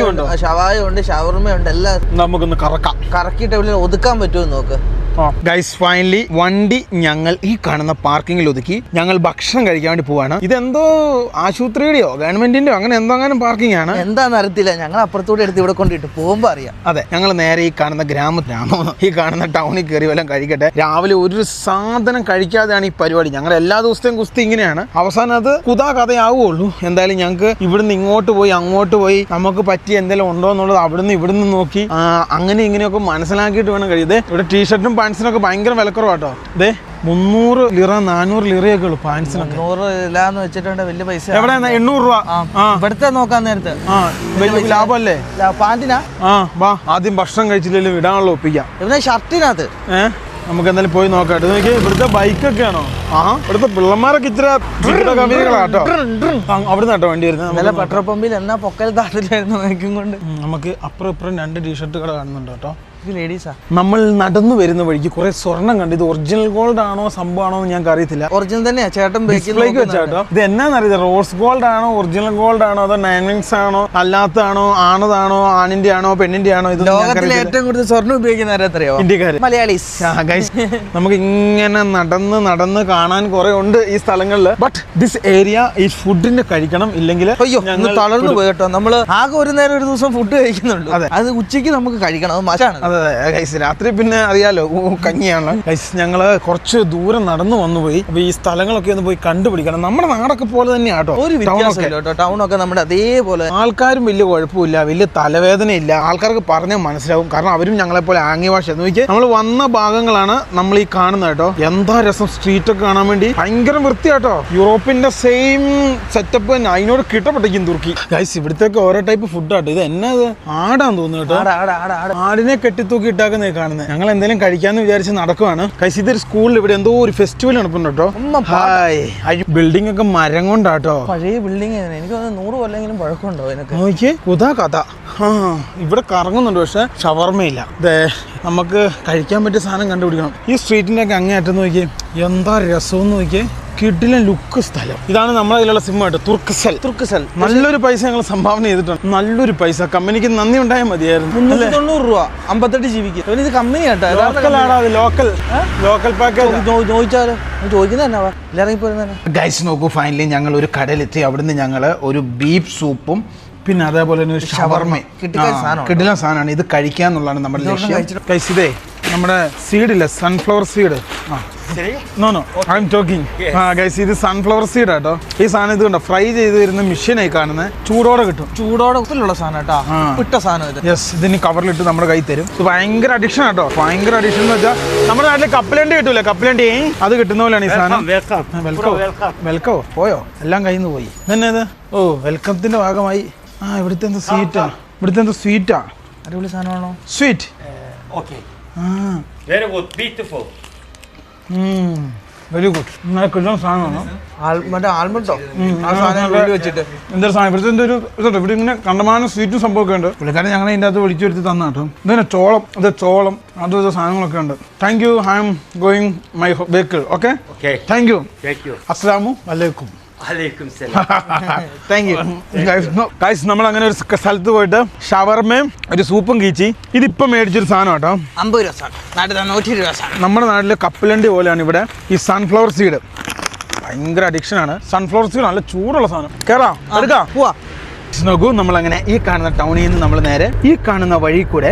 ഉണ്ട്, ഷവർമ്മയുണ്ട്, എല്ലാം നമുക്കൊന്ന് കറക്കിയിട്ട് ഒതുക്കാൻ പറ്റുമോ നോക്ക്. ഗൈസ് ഫൈനലി വണ്ടി ഞങ്ങൾ ഈ കാണുന്ന പാർക്കിങ്ങിൽ ഒതുക്കി ഞങ്ങൾ ഭക്ഷണം കഴിക്കാൻ വേണ്ടി പോവാണ്. ഇതെന്തോ ആശുപത്രിയുടെയോ ഗവൺമെന്റിന്റെയോ അങ്ങനെ എന്തോ പാർക്കിംഗ് ആണ്, എന്താണെന്ന് അറിയത്തില്ല. ഞങ്ങൾ അപ്പുറത്തൂടെ എടുത്ത് ഇവിടെ കൊണ്ടിട്ട് പോകുമ്പോ അറിയാം. അതെ, ഞങ്ങൾ നേരെ ഈ കാണുന്ന ഗ്രാമത്തിലാണോ ഈ കാണുന്ന ടൗണിൽ കയറി വല്ലതും കഴിക്കട്ടെ. രാവിലെ ഒരു സാധനം കഴിക്കാതെയാണ് ഈ പരിപാടി. ഞങ്ങൾ എല്ലാ ദിവസത്തെയും കുസ്തി ഇങ്ങനെയാണ്. അവസാനം അത് കുതാ കഥയാവുള്ളൂ. എന്തായാലും ഞങ്ങൾക്ക് ഇവിടുന്ന് ഇങ്ങോട്ട് പോയി അങ്ങോട്ട് പോയി നമുക്ക് പറ്റിയ എന്തെങ്കിലും ഉണ്ടോ എന്നുള്ളത് അവിടുന്ന് ഇവിടുന്ന് നോക്കി അങ്ങനെ ഇങ്ങനെയൊക്കെ മനസ്സിലാക്കിയിട്ട് വേണം കഴിയുന്നത്. ഇവിടെ ടീഷർട്ടും പാൻസിനൊക്കെ ഭയങ്കര വിലക്കുറവാട്ടോ. ഇതേ 300 ലിറ 400 ലിറയൊക്കെ ഉള്ളു പാൻസിനൊക്കെ. 100 വെച്ചിട്ടുണ്ട്, വലിയ പൈസ. എവിടെ 800 രൂപ ഇവിടുത്തെ നോക്കാൻ നേരത്ത് വലിയ ലാഭമല്ലേ പാന്റിനാ. വാ, ആദ്യം ഭക്ഷണം കഴിച്ചില്ലെങ്കിലും ഇടാനുള്ള ഒപ്പിക്കാം. ഇവിടെ ഷർട്ടിനകത്ത് നമുക്ക് എന്തായാലും പോയി നോക്കാം. നോക്കി ഇവിടുത്തെ ബൈക്കൊക്കെയാണോ? ഇവിടുത്തെ പിള്ളമാരൊക്കെ ഇച്ചിരി കമ്പനികളാട്ടോ. അവിടുന്ന് കേട്ടോ വണ്ടി വരുന്നത്. പെട്രോൾ പമ്പിൽ എന്നാ പൊക്കൽ താട്ടിലായിരുന്നു നോക്കും കൊണ്ട്. നമുക്ക് അപ്പുറം ഇപ്പുറം 2 ടീഷർട്ടുകൾ കാണുന്നുണ്ട് കേട്ടോ. ലേഡീസാ. നമ്മൾ നടന്നു വരുന്ന വഴിക്ക് കുറെ സ്വർണം കണ്ടു. ഇത് ഒറിജിനൽ ഗോൾഡ് ആണോ സംഭവമാണോ എന്ന് ഞങ്ങൾക്ക് അറിയത്തില്ല. ഒറിജിനൽ തന്നെയാ ചേട്ടൻ ഡിസ്പ്ലേക്ക് വെച്ചാട്ടോ. ഇത് എന്നാന്നറിയില്ല, റോസ് ഗോൾഡ് ആണോ ഒറിജിനൽ ഗോൾഡ് ആണോ അതോ 9 ആണോ അല്ലാത്തതാണോ ആണതാണോ ആണിന്റെ ആണോ പെണ്ണിന്റെ ആണോ? ഇത് ലോകത്തിൽ ഏറ്റവും കൂടുതൽ സ്വർണ്ണം ഉപയോഗിക്കുന്നവരോ ഇന്ത്യക്കാര്, മലയാളീസ്. നമുക്ക് ഇങ്ങനെ നടന്ന് കാണാൻ കുറെ ഉണ്ട് ഈ സ്ഥലങ്ങളില്. ബട്ട് ദിസ് ഏരിയ ഈ ഫുഡിന്റെ കഴിക്കണം, ഇല്ലെങ്കിൽ അയ്യോ തളർന്നു പോയി കേട്ടോ. നമ്മള് ആകെ ഒരു നേരം ഒരു ദിവസം ഫുഡ് കഴിക്കുന്നുള്ളൂ. അത് ഉച്ചയ്ക്ക് നമുക്ക് കഴിക്കണം, അത് മച്ചാണ്. അതെ ഗൈസ്, രാത്രി പിന്നെ അറിയാലോ കഞ്ഞിയാണ്. ഗൈസ് ഞങ്ങള് കുറച്ച് ദൂരം നടന്നു വന്നുപോയി. അപ്പൊ ഈ സ്ഥലങ്ങളൊക്കെ ഒന്ന് പോയി കണ്ടുപിടിക്കണം. നമ്മുടെ നാടൊക്കെ പോലെ തന്നെയാട്ടോ. ഒരു വ്യത്യാസമില്ല ടൗണൊക്കെ നമ്മുടെ അതേപോലെ. ആൾക്കാരും വലിയ കുഴപ്പമില്ല, വലിയ തലവേദനയില്ല. ആൾക്കാർക്ക് പറഞ്ഞാൽ മനസ്സിലാവും, കാരണം അവരും ഞങ്ങളെ പോലെ ആംഗ്യ ഭാഷ നോക്കി. നമ്മൾ വന്ന ഭാഗങ്ങളാണ് നമ്മൾ ഈ കാണുന്നത് കേട്ടോ. എന്താ രസം, സ്ട്രീറ്റ് ഒക്കെ കാണാൻ വേണ്ടി ഭയങ്കര വൃത്തിയാട്ടോ. യൂറോപ്പിന്റെ സെയിം സെറ്റപ്പ് തന്നെ, അതിനോട് കിട്ടപ്പെട്ടിരിക്കും തുർക്കി. ഗൈസ് ഇവിടുത്തേക്ക് ഓരോ ടൈപ്പ് ഫുഡാട്ടോ. ഇത് എന്നാ ആടാന്ന് തോന്നുന്നു കേട്ടോ. ആടിനെ കെട്ടിത്തൂക്കി ഇട്ടാക്കുന്നേ കാണുന്നത്. ഞങ്ങൾ എന്തെങ്കിലും കഴിക്കാന്ന് വിചാരിച്ച് നടക്കുവാണ്. ഗൈസ് ഇതൊരു സ്കൂളിൽ ഇവിടെ എന്തോ ഒരു ഫെസ്റ്റിവൽ നടപ്പുണ്ട് കേട്ടോ. ബിൽഡിംഗ് ഒക്കെ മരം കൊണ്ടാട്ടോ. പഴയ ബിൽഡിംഗ്. എനിക്ക് 100 കൊല്ലെങ്കിലും പഴക്കമുണ്ടോ ഇതിനൊക്കെ? നോക്കിയേ കുതാ കഥ. ഇവിടെ കറങ്ങുന്നുണ്ട്, പക്ഷെ ഷവർമ്മയില്ല. നമുക്ക് കഴിക്കാൻ പറ്റിയ സാധനം കണ്ടുപിടിക്കണം. ഈ സ്ട്രീറ്റിന്റെ ഒക്കെ അങ്ങേയറ്റം നോക്കിയേ, എന്താ രസം നോക്കിയേ. കിടിലൻ ലുക്ക് സ്ഥലം. ഇതാണ് നമ്മുടെ കയ്യിലുള്ള സിം ആയിട്ട് തുർക്കസൽ. നല്ലൊരു പൈസ ഞങ്ങൾ സംഭാവന ചെയ്തിട്ടുണ്ട്. നല്ലൊരു പൈസ. കമ്പനിക്ക് നന്ദി ഉണ്ടായാൽ മതിയായിരുന്നു. 390 രൂപ 58 GB. ഇത് കമ്പനി കേട്ടോ, ലോക്കൽ പാക്കേജ്. ചോദിച്ചാലോ, ചോദിക്കുന്നത് തന്നെ ഇറങ്ങിപ്പോരുന്ന. ഗൈസ് നോക്കൂ, ഫൈനലി ഞങ്ങൾ ഒരു കടയിലെത്തി. അവിടുന്ന് ഞങ്ങൾ ഒരു ബീഫ് സൂപ്പും പിന്നെ അതേപോലെ തന്നെ ഒരു ഷവർമ്മയും കിടിലൻ സാധനമാണ്. ഇത് കഴിക്കാന്നുള്ളതാണ് നമ്മുടെ ലക്ഷ്യം. ഗൈസ് ഇതേ നമ്മുടെ സീഡില്ലേ, സൺഫ്ലവർ സീഡ്. ഇത് സൺഫ്ലവർ സീഡ് ആട്ടോ. ഈ സാധനം ഇത് കണ്ടോ, ഫ്രൈ ചെയ്ത് വരുന്ന മെഷീനായി കാണുന്നത്. ചൂടോടെ കിട്ടും. ചൂടോടെ ഉള്ള സാധനം കേട്ടോ. ഇട്ട സാധനം. യെസ്, ഇതിന് കവറിലിട്ട് നമ്മുടെ കൈ തരും. ഇത് ഭയങ്കര അഡിക്ഷൻ ആട്ടോ. ഭയങ്കര അഡിക്ഷൻ എന്ന് വെച്ചാൽ നമ്മുടെ നാട്ടില് കപ്പലണ്ടി കിട്ടൂലേ, കപ്പലണ്ടി അത് കിട്ടുന്ന പോലെയാണ് ഈ സാധനം. വെൽക്കോ പോയോ, എല്ലാം കയ്യിൽ നിന്ന് പോയി. തന്നെ ഇത് വെൽക്കത്തിന്റെ ഭാഗമായി. ഇവിടുത്തെ എന്താ സ്വീറ്റാ, അടിപൊളി സാധനമാണോ? Sweet. Very good, beautiful. Very good. കിട്ടുന്ന സാധനമാണോ? മറ്റേ ആൽമണ്ടോ വെച്ചിട്ട് എന്തൊരു സാധനം. ഇവിടുത്തെ എന്തൊരു ഇതോ, ഇവിടെ ഇങ്ങനെ കണ്ടമാനം സ്വീറ്റും സംഭവമൊക്കെ ഉണ്ട്. പുള്ളിക്കാരൻ ഞങ്ങളെ ഇതിൻ്റെ അകത്ത് വിളിച്ചു വരുത്തി തന്ന കേട്ടോ. ഇതന്നെ ചോളം, അതും ഇത് സാധനങ്ങളൊക്കെ ഉണ്ട്. Thank you, I am going my vehicle. Okay, thank you. അസ്സലാമു അലൈക്കും. നമ്മൾ അങ്ങനെ ഒരു സ്ഥലത്ത് പോയിട്ട് ഷവർമയും ഒരു സൂപ്പും കീച്ചി. ഇതിപ്പോ മേടിച്ചൊരു സാധനം കേട്ടോ. 50 രൂപ. നമ്മുടെ നാട്ടിലെ കപ്പലണ്ടി പോലെയാണ് ഇവിടെ ഈ സൺഫ്ലവർ സീഡ്. ഭയങ്കര അഡിക്ഷൻ ആണ് സൺഫ്ലവർ സീഡ്. നല്ല ചൂടുള്ള സാധനം. കേറാം, എടുക്കാം, പോവാ. നോക്കൂ, നമ്മളങ്ങനെ ഈ കാണുന്ന ടൗണിൽ നിന്ന് നമ്മൾ നേരെ ഈ കാണുന്ന വഴി കൂടെ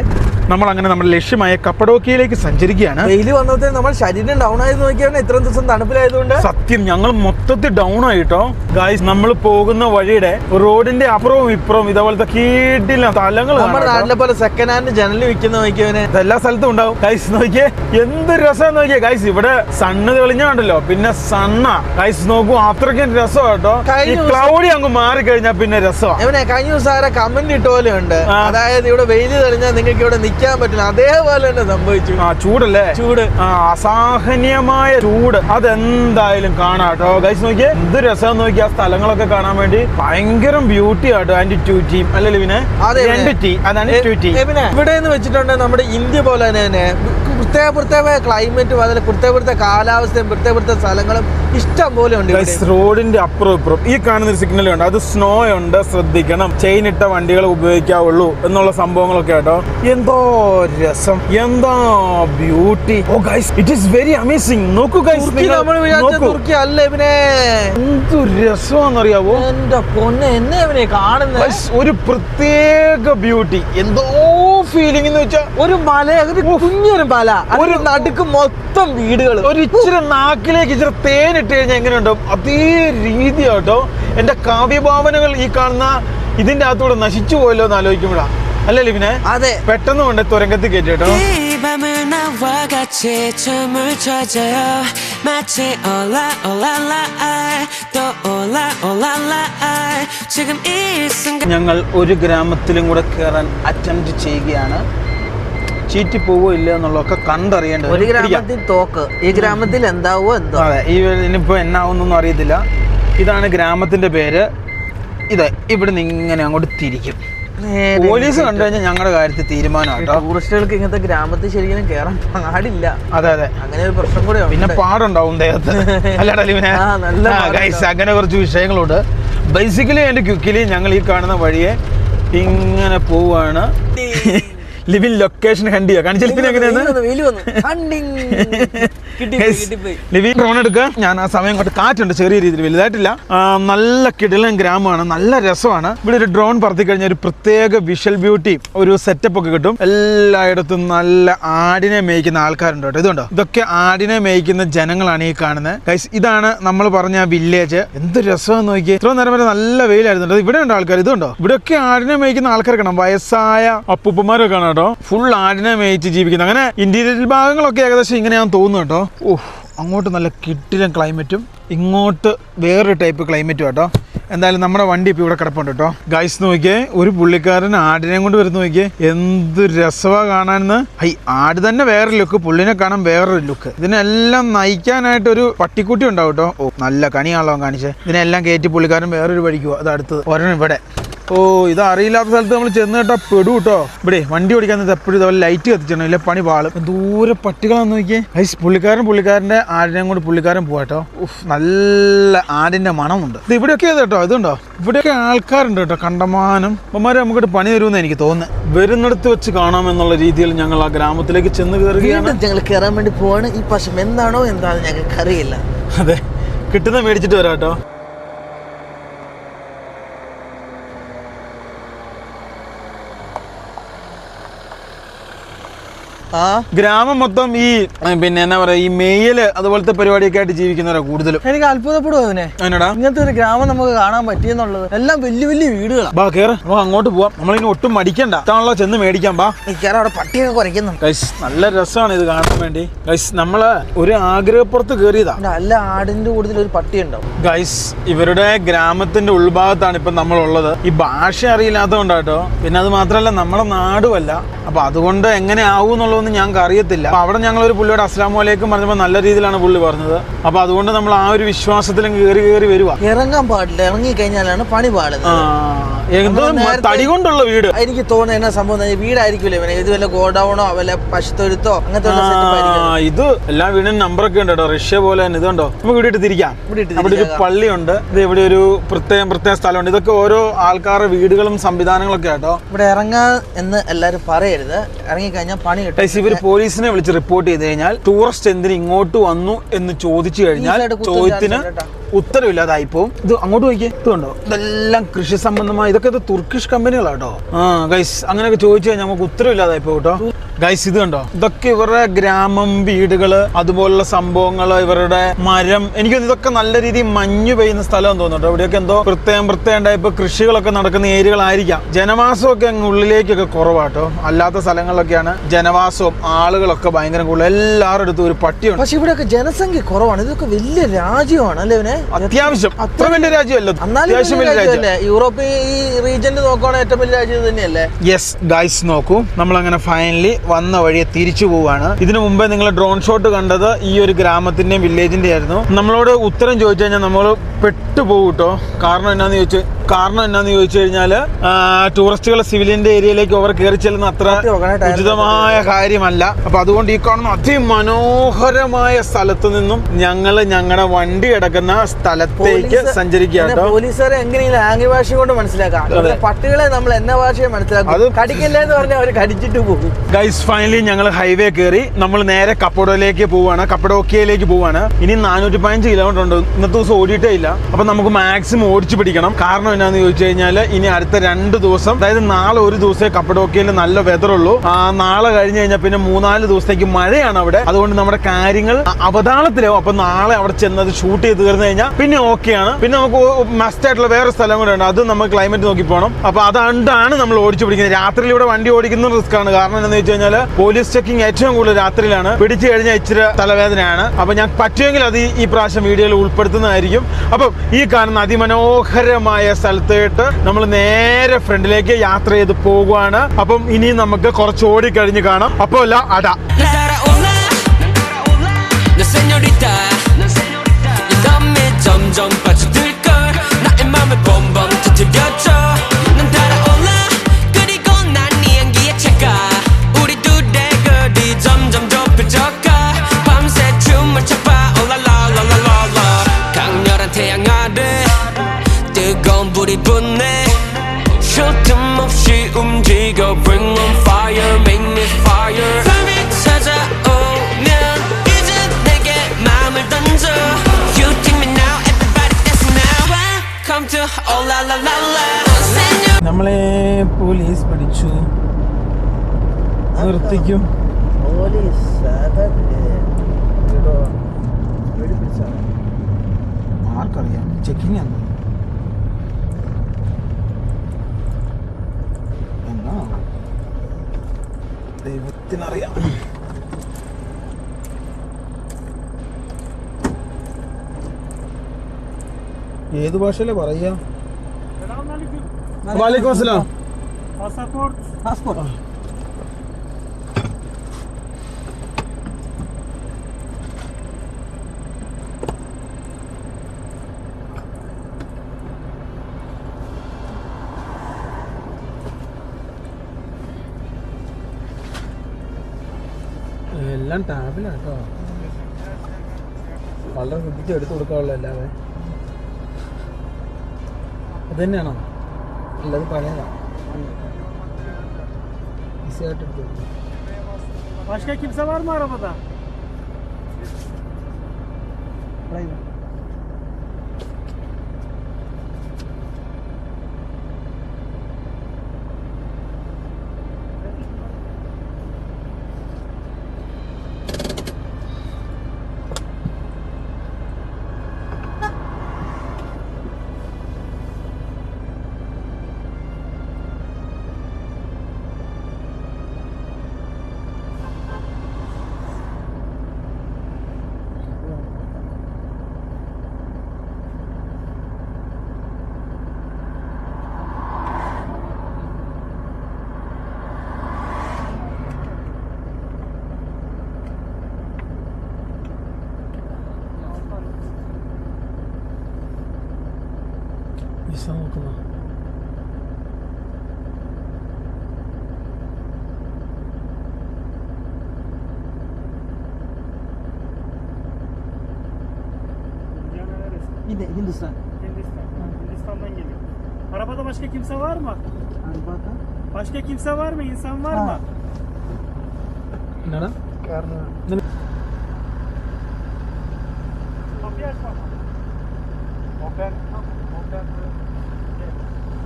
നമ്മൾ അങ്ങനെ നമ്മുടെ ലക്ഷ്യമായ കപ്പഡോക്കിയയിലേക്ക് സഞ്ചരിക്കുകയാണ്. വെയിൽ വന്നപ്പോഴത്തേക്കും നമ്മൾ ശരീരം ഡൗൺ ആയത് നോക്കിയാൽ ഇത്രയും ദിവസം തണുപ്പിലായതുകൊണ്ട് സത്യം ഞങ്ങൾ മൊത്തത്തിൽ ഡൗൺ ആയിട്ടോ ഗായ്സ്. നമ്മൾ പോകുന്ന വഴിയുടെ റോഡിന്റെ അപ്പുറവും ഇപ്പുറവും ഇതേപോലത്തെ കീട്ടില്ല സ്ഥലങ്ങൾ. നമ്മുടെ നാട്ടിലെ പോലെ സെക്കൻഡ് ഹാൻഡ് ജനലിൽ വിൽക്കുന്ന നോക്കിയവന് എല്ലാ സ്ഥലത്തും ഉണ്ടാവും ഗൈസ്. നോക്കിയേ എന്ത് രസം നോക്കിയേ ഗൈസ്. ഇവിടെ സണ്ണ് തെളിഞ്ഞുണ്ടല്ലോ, പിന്നെ സണ്ണ ഗൈസ് നോക്കൂ, അത്രയ്ക്കും രസം കേട്ടോ. ഈ ക്ലൗഡി അങ്ങ് മാറിക്കഴിഞ്ഞാൽ പിന്നെ രസമാണ്. ഇവനെ കഴിഞ്ഞ ദിവസം ആരെ കമന്റ് ഇട്ട പോലെ ഉണ്ട്, അതായത് ഇവിടെ വെയിൽ തെളിഞ്ഞാൽ നിങ്ങൾക്ക് ഇവിടെ നിൽക്കാൻ പറ്റില്ല, അതേപോലെ തന്നെ സംഭവിച്ചു. ചൂടല്ലേ, ചൂട്, അസഹനീയമായ ചൂട്. അതെന്തായാലും കാണാട്ടോ ഗൈസ്. നോക്കിയേ എന്ത് രസം നോക്കി. ആ സ്ഥലങ്ങളൊക്കെ കാണാൻ വേണ്ടി ഭയങ്കര ബ്യൂട്ടി ആട്ടോ. ആന്റി ട്യൂറ്റി അല്ലല്ലോ പിന്നെ അതാണ് ട്യൂറ്റി. ഇവിടെ നിന്ന് വെച്ചിട്ടുണ്ടെങ്കിൽ നമ്മുടെ ഇന്ത്യ പോലെ തന്നെ പ്രത്യേക ക്ലൈമറ്റും അതിൽ പ്രത്യേക കാലാവസ്ഥയും പ്രത്യേക സ്ഥലങ്ങളും ഇഷ്ടം പോലെ ഉണ്ട്. റോഡിന്റെ അപ്പുറം ഇപ്പുറം ഈ കാണുന്ന ഒരു സിഗ്നൽ ഉണ്ട്, അത് സ്നോ ഉണ്ട്, ശ്രദ്ധിക്കണം, ചെയിൻ ഇട്ട വണ്ടികൾ ഉപയോഗിക്കാവുള്ളൂ എന്നുള്ള സംഭവങ്ങളൊക്കെ കേട്ടോ. എന്തോ രസം, എന്താ beauty. Oh guys, it is very amazing. നോക്കൂ ഗൈസ്, തുർക്കി അല്ല ഇവനെ, എന്ത് രസമാണെന്നറിയാവോ എന്റെ പൊന്നെ. എന്നെ ഇവനെ കാണുന്ന ഒരു പ്രത്യേക ബ്യൂട്ടി, എന്തോ ഫീലിംഗ് എന്ന് വെച്ചാൽ ഒരു മല, ഒരു കുഞ്ഞൊരു മല, ഒരു നടുക്ക് മൊത്തം വീടുകൾ, ഒരു ഇച്ചിരി നാക്കിലേക്ക് ഇച്ചിരി തേനിട്ട് കഴിഞ്ഞാൽ എങ്ങനെയുണ്ടാവും അതേ രീതി കേട്ടോ. എന്റെ കാവ്യഭാവനകൾ ഈ കാണുന്ന ഇതിന്റെ അകത്തൂടെ നശിച്ചു പോയല്ലോ എന്ന് ആലോചിക്കുമ്പോഴാ അല്ലല്ലേ പിന്നെ. അതെ, പെട്ടെന്ന് കൊണ്ട് തുരങ്കത്തിൽ കയറ്റി കേട്ടോ. ഞങ്ങൾ ഒരു ഗ്രാമത്തിലും കൂടെ കയറാൻ അറ്റംപ്റ്റ് ചെയ്യുകയാണ്. ചീറ്റി പോവോ ഇല്ല എന്നുള്ളതൊക്കെ കണ്ടറിയേണ്ടത്. ഒരു ഗ്രാമത്തിൽ തോക്ക്, ഈ ഗ്രാമത്തിൽ എന്താവോ എന്തോ. അതെ, ഇനിയിപ്പോ എന്നാവുന്നൊന്നും അറിയത്തില്ല. ഇതാണ് ഗ്രാമത്തിന്റെ പേര്. ഇത് ഇവിടെ നിന്ന് ഇങ്ങനെ അങ്ങോട്ട് തിരിക്കും. പോലീസ് കണ്ടു കഴിഞ്ഞാൽ ഞങ്ങളുടെ കാര്യത്തിൽ തീരുമാനമാട്ടോ. ടൂറിസ്റ്റുകൾക്ക് ഇങ്ങനത്തെ ഗ്രാമത്തിൽ ശരിക്കും കയറാൻ പാടില്ല. അതെ അതെ, അങ്ങനെ ഒരു പ്രശ്നം കൂടെ പിന്നെ പാടുണ്ടാവും ദേഹത്ത് അല്ലാടല്ലേ. അങ്ങനെ കുറച്ച് വിഷയങ്ങളുണ്ട്. ബേസിക്കലി എന്റെ ക്വിക്കിലി ഞങ്ങൾ ഈ കാണുന്ന വഴിയെ ഇങ്ങനെ പോവാണ്. ലിവിങ് ലൊക്കേഷൻ കണ്ട് ചെയ്യാം. ലിവിങ് ഡ്രോൺ എടുക്കുക. ഞാൻ ആ സമയം കൊണ്ട് കാറ്റുണ്ട് ചെറിയ രീതിയിൽ, വലുതായിട്ടില്ല. നല്ല കിടിലൻ ഗ്രാമമാണ്, നല്ല രസമാണ്. ഇവിടെ ഒരു ഡ്രോൺ പറത്തി കഴിഞ്ഞാൽ ഒരു പ്രത്യേക വിഷ്വൽ ബ്യൂട്ടി, ഒരു സെറ്റപ്പ് ഒക്കെ കിട്ടും. എല്ലായിടത്തും നല്ല ആടിനെ മേയ്ക്കുന്ന ആൾക്കാരുണ്ട് കേട്ടോ. ഇതുണ്ടോ, ഇതൊക്കെ ആടിനെ മേയ്ക്കുന്ന ജനങ്ങളാണ് ഈ കാണുന്നത് ഗൈസ്. ഇതാണ് നമ്മൾ പറഞ്ഞ വില്ലേജ്. എന്ത് രസമാണെന്ന് നോക്കി. ഇത്ര നേരം വരെ നല്ല വെയിലായിരുന്നു. ഇവിടെ ഉണ്ട് ആൾക്കാർ. ഇതുണ്ടോ, ഇവിടെയൊക്കെ ആടിനെ മേയ്ക്കുന്ന ആൾക്കാർ കാണാം. വയസ്സായ അപ്പൂപ്പന്മാരൊക്കെ കാണാം കേട്ടോ. ഫുൾ ആടിനെ മേയിച്ച് ജീവിക്കുന്നത്. അങ്ങനെ ഇന്റീരിയർ ഭാഗങ്ങളൊക്കെ ഏകദേശം ഇങ്ങനെയാണെന്ന് തോന്നുന്നു കേട്ടോ. ഓഹ്, അങ്ങോട്ട് നല്ല കിട്ടിലും ക്ലൈമറ്റും ഇങ്ങോട്ട് വേറൊരു ടൈപ്പ് ക്ലൈമറ്റും കേട്ടോ. എന്തായാലും നമ്മുടെ വണ്ടി ഇപ്പോൾ ഇവിടെ കിടപ്പുണ്ട് കേട്ടോ. ഗൈസ് നോക്കിയേ, ഒരു പുള്ളിക്കാരൻ ആടിനെ കൊണ്ട് വരുന്ന നോക്കിയേ, എന്ത് രസമാണ് കാണാനെന്ന്. ആട് തന്നെ വേറെ ലുക്ക്, പുള്ളിനെ കാണാൻ വേറൊരു ലുക്ക്. ഇതിനെല്ലാം നയിക്കാനായിട്ട് ഒരു പട്ടിക്കുട്ടി ഉണ്ടാവും കേട്ടോ. ഓ, നല്ല കണിയാണല്ലോ കാണിച്ചേ. ഇതിനെല്ലാം കയറ്റി പുള്ളിക്കാരൻ വേറൊരു വഴിക്കുവാ. അത് അടുത്തത് ഒരെണ്ണം ഇവിടെ. ഓ, ഇത് അറിയില്ലാത്ത സ്ഥലത്ത് നമ്മൾ ചെന്ന് കേട്ടാ പെടു കേട്ടോ. ഇവിടെ വണ്ടി ഓടിക്കാൻ എപ്പോഴും ഇതുപോലെ ലൈറ്റ് കത്തിച്ചിടണം, ഇല്ല പണി പാളും. ദൂരെ പട്ടികളാന്ന് നോക്കിയേ. പുള്ളിക്കാരൻ്റെ ആടിനെയും കൊണ്ട് പുള്ളിക്കാരൻ പോവാട്ടോ. നല്ല ആടിന്റെ മണമുണ്ട്. ഇത് ഇവിടെയൊക്കെ കേട്ടോ. ഇതുണ്ടോ, ഇവിടെയൊക്കെ ആൾക്കാരുണ്ട് കേട്ടോ, കണ്ടമാനം. അമ്മമാരെ നമുക്കിട്ട് പണി തരുമെന്ന് എനിക്ക് തോന്നുന്നത്. വരുന്നിടത്ത് വെച്ച് കാണാമെന്നുള്ള രീതിയിൽ ഞങ്ങൾ ആ ഗ്രാമത്തിലേക്ക് ചെന്ന് കയറുകയാണ്. ഞങ്ങൾ കയറാൻ വേണ്ടി പോവാണ്. ഈ പശം എന്താണോ എന്താണെന്ന് ഞങ്ങൾക്ക് അറിയില്ല. അതെ, കിട്ടുന്ന മേടിച്ചിട്ട് വരാം കേട്ടോ. ഗ്രാമം മൊത്തം ഈ പിന്നെ എന്താ പറയാ, ഈ മേയല് അതുപോലത്തെ പരിപാടിയൊക്കെ ആയിട്ട് ജീവിക്കുന്നവരാ കൂടുതലും. എനിക്ക് അത്ഭുതപ്പെടും അതിനെ. എന്നടാ, ഇങ്ങനത്തെ ഒരു ഗ്രാമം നമുക്ക് കാണാൻ പറ്റിയെന്നുള്ളത്. എല്ലാം വലിയ വലിയ വീടുകളാണ്. ബാ കേറ്, അങ്ങോട്ട് പോവാം. നമ്മളിനി ഒട്ടും മടിക്കണ്ട, ഇതാണല്ലോ ചെന്ന് മേടിക്കാം. ബാ. അവിടെ പട്ടിയൊക്കെ കുറയ്ക്കുന്നു. ഗൈസ്, നല്ല രസമാണ് ഇത് കാണാൻ വേണ്ടി. ഗൈസ്, നമ്മള് ഒരു ആഗ്രഹപ്പുറത്ത് കയറിയതാ. നല്ല ആടിന്റെ കൂടുതൽ ഒരു പട്ടി ഉണ്ടാവും. ഗൈസ്, ഇവരുടെ ഗ്രാമത്തിന്റെ ഉൾഭാഗത്താണ് ഇപ്പൊ നമ്മളുള്ളത്. ഈ ഭാഷ അറിയില്ലാത്തതുകൊണ്ടാട്ടോ. പിന്നെ അത് മാത്രമല്ല നമ്മുടെ നാടുമല്ല. അപ്പൊ അതുകൊണ്ട് എങ്ങനെ ആവും എന്നുള്ളതൊന്നും ഞങ്ങൾക്ക് അറിയത്തില്ല. അപ്പൊ അവിടെ ഞങ്ങളൊരു പുള്ളിയോട് അസ്സലാമു അലൈക്കും പറഞ്ഞപ്പോൾ നല്ല രീതിയിലാണ് പുള്ളി പറഞ്ഞത്. അപ്പൊ അതുകൊണ്ട് നമ്മൾ ആ ഒരു വിശ്വാസത്തിലും കയറി വരുവാ. ഇറങ്ങാൻ പാടില്ല, ഇറങ്ങി കഴിഞ്ഞാലാണ് പണി പാടുന്നത്. തടി കൊണ്ടുള്ള വീട് എനിക്ക് തോന്നുന്നത് എന്നാ സംഭവം, വീടായിരിക്കില്ലേ ഇത്, വല്ല ഗോഡൌണോ വല്ല പശുത്തൊഴുത്തോ അങ്ങനത്തെ. ഇത് എല്ലാ വീടിനും നമ്പറൊക്കെ ഉണ്ട് കേട്ടോ, റഷ്യ പോലെ തന്നെ. ഇതുണ്ടോ, നമുക്ക് ഇവിടെ തിരിക്കാം. അവിടെ ഒരു പള്ളിയുണ്ട്. ഇത് ഇവിടെ ഒരു പ്രത്യേക സ്ഥലമുണ്ട്. ഇതൊക്കെ ഓരോ ആൾക്കാരുടെ വീടുകളും സംവിധാനങ്ങളൊക്കെ കേട്ടോ. ഇവിടെ ഇറങ്ങാ എന്ന് എല്ലാരും പറയരുത്, ഇറങ്ങിക്കഴിഞ്ഞാൽ പണി കിട്ടും. ഇവർ പോലീസിനെ വിളിച്ച് റിപ്പോർട്ട് ചെയ്ത് കഴിഞ്ഞാൽ ടൂറിസ്റ്റ് എന്തിന് ഇങ്ങോട്ട് വന്നു എന്ന് ചോദിച്ചു കഴിഞ്ഞാൽ ചോദ്യത്തിന് ഉത്തരവില്ലാതായിപ്പോ. ഇത് അങ്ങോട്ട് പോയിക്കേ. ഇതുണ്ടോ, ഇതെല്ലാം കൃഷി സംബന്ധമായ, ഇതൊക്കെ തുർക്കിഷ് കമ്പനികളാട്ടോ. ഗൈസ്, അങ്ങനെയൊക്കെ ചോദിച്ചു കഴിഞ്ഞാൽ നമുക്ക് ഉത്തരവില്ലാതായിപ്പോ കേട്ടോ. ഗൈസ് ഇത് കണ്ടോ, ഇതൊക്കെ ഇവരുടെ ഗ്രാമം, വീടുകള്, അതുപോലുള്ള സംഭവങ്ങൾ, ഇവരുടെ മരം. എനിക്ക് ഇതൊക്കെ നല്ല രീതിയിൽ മഞ്ഞ് പെയ്യുന്ന സ്ഥലം തോന്നുന്നുണ്ടോ. ഇവിടെയൊക്കെ എന്തോ പ്രത്യേകം ടൈപ്പ് കൃഷികളൊക്കെ നടക്കുന്ന ഏരിയകളായിരിക്കാം. ജനവാസമൊക്കെ അങ്ങ് ഉള്ളിലേക്കൊക്കെ കുറവാട്ടോ. അല്ലാത്ത സ്ഥലങ്ങളിലൊക്കെയാണ് ജനവാസവും ആളുകളൊക്കെ ഭയങ്കര കൂടുതൽ. എല്ലാവരുടെ അടുത്തും ഒരു പട്ടിയുണ്ട്. പക്ഷെ ഇവിടെയൊക്കെ ജനസംഖ്യ കുറവാണ്. ഇതൊക്കെ വലിയ രാജ്യമാണ് അല്ലേ ഇവനെ? അത്യാവശ്യം അത്ര വലിയ രാജ്യമല്ല, അത്യാവശ്യം വലിയ രാജ്യം. യൂറോപ്പ് ഈ റീജിയനിൽ നോക്കുകയാണെങ്കിൽ ഏറ്റവും വലിയ രാജ്യം തന്നെയല്ലേ? യെസ് ഗൈസ്, നോക്കൂ, നമ്മളങ്ങനെ ഫൈനലി വന്ന വഴിയെ തിരിച്ചു പോവാണ്. ഇതിനു മുമ്പേ നിങ്ങൾ ഡ്രോൺ ഷോട്ട് കണ്ടത് ഈ ഒരു ഗ്രാമത്തിന്റെയും വില്ലേജിന്റെ ആയിരുന്നു. നമ്മളോട് ഉത്തരം ചോദിച്ചു കഴിഞ്ഞാൽ നമ്മൾ പെട്ടുപോകും കേട്ടോ. കാരണം എന്നാന്ന് ചോദിച്ചു കഴിഞ്ഞാൽ ടൂറിസ്റ്റുകൾ സിവിലിയന്റെ ഏരിയയിലേക്ക് അവർ കയറി ചെല്ലുന്ന അത്ര ഉചിതമായ കാര്യമല്ല. അപ്പൊ അതുകൊണ്ട് ഈ കാണുന്ന അതിമനോഹരമായ സ്ഥലത്ത് നിന്നും ഞങ്ങളുടെ വണ്ടി കിടക്കുന്ന സ്ഥലത്തേക്ക് സഞ്ചരിക്കുക. പോലീസുകാരെ എങ്ങനെയെങ്കിലും ആംഗ്യ ഭാഷ കൊണ്ട് മനസ്സിലാക്കാം. പട്ടികളെ നമ്മൾ എന്ന ഭാഷയെ മനസ്സിലാക്കും. അത് കടിക്കില്ല എന്ന് പറഞ്ഞാൽ അവർ കടിച്ചിട്ട് പോകും. ഗൈസ് ഫൈനലി ഞങ്ങൾ ഹൈവേ കയറി. നമ്മൾ നേരെ കപ്പഡോക്കിയയിലേക്ക് പോവാണ്. ഇനി 415 കിലോമീറ്റർ ഉണ്ട്. ഇന്നത്തെ ദിവസം ഓടിയിട്ടേ ഇല്ല. അപ്പൊ നമുക്ക് മാക്സിമം ഓടിച്ചു പിടിക്കണം. കാരണം എന്നാന്ന് ചോദിച്ചു കഴിഞ്ഞാൽ ഇനി അടുത്ത 2 ദിവസം, അതായത് നാളെ ഒരു ദിവസമേ കപ്പഡോക്കിയയിൽ നല്ല വെതർ ഉള്ളൂ. നാളെ കഴിഞ്ഞ് കഴിഞ്ഞാൽ പിന്നെ 3-4 ദിവസത്തേക്ക് മഴയാണ് അവിടെ. അതുകൊണ്ട് നമ്മുടെ കാര്യങ്ങൾ അവതാളത്തിലാവും. അപ്പൊ നാളെ അവിടെ ചെന്നത് ഷൂട്ട് ചെയ്ത് തീർന്നു കഴിഞ്ഞാൽ പിന്നെ ഓക്കെയാണ്. പിന്നെ നമുക്ക് മസ്റ്റ് ആയിട്ടുള്ള വേറെ സ്ഥലം കൂടെ ഉണ്ട്. അത് നമുക്ക് ക്ലൈമറ്റ് നോക്കി പോകണം. അപ്പൊ അതുകൊണ്ടാണ് നമ്മൾ ഓടിച്ചു പിടിക്കുന്നത്. രാത്രിയിൽ ഇവിടെ വണ്ടി ഓടിക്കുന്നത് റിസ്ക് ആണ്. കാരണം എന്താണെന്ന് വെച്ച് കഴിഞ്ഞാൽ പോലീസ് ചെക്കിംഗ് ഏറ്റവും കൂടുതൽ രാത്രിയിലാണ്. പിടിച്ചു കഴിഞ്ഞാൽ ഇച്ചിരി തലവേദനയാണ്. അപ്പൊ ഞാൻ പറ്റുമെങ്കിൽ അത് ഈ പ്രാവശ്യം വീഡിയോയിൽ ഉൾപ്പെടുത്തുന്നതായിരിക്കും. അപ്പം ഈ കാണുന്ന അതിമനോഹരമായ സ്ഥലത്തേട്ട് നമ്മൾ നേരെ ഫ്രണ്ടിലേക്ക് യാത്ര ചെയ്ത് പോകുവാണ്. അപ്പം ഇനി നമുക്ക് കുറച്ച് ഓടിക്കഴിഞ്ഞ് കാണാം. അപ്പോൾ അല്ല അടാ 점점 빠져들걸 나의 맘을 bomбом 터뜨려줘 넌 달아올라 그리고 난 네 향기에 차가 우리 둘의 거리 점점 좁혀져가 밤새 춤을 춰봐 올라라라라라라 강렬한 태양 아래 뜨거운 불이 붙네 쉴 틈 없이 움직여 bring on fire make me fire 밤이 찾아오면 이제 내게 마음을 던져 You take me now everybody dance now Welcome to oh la la la la നമ്മളെ പോലീസ് പിടിച്ചു, നിർത്തിക്കും. ആർക്കറിയാം, ചെക്കിങ് ആണ്. എന്നാ ദൈവത്തിനറിയാം. ഏത് ഭാഷയിലെ പറയാ? വാലേക്കും അസ്സലാം. പാസ്പോർട്ട് എല്ലാം ടാബിലാട്ടോ. വളരെ ശ്രദ്ധിച്ച് എടുത്തു കൊടുക്കാവുള്ള അല്ലാതെ. അത് തന്നെയാണോ? അല്ലത് പഴയതാ. ഈസിയായിട്ട് എടുത്തു കൊടുക്കും. Başka kimse var mı arabada? നോക്കുന്ന Hindistan. Hindistan'dan geliyor. Arabada başka kimse var mı? Arabada? Başka kimse var mı? İnsan var mı? എന്താണ്? Kapıyı aç bak. Open.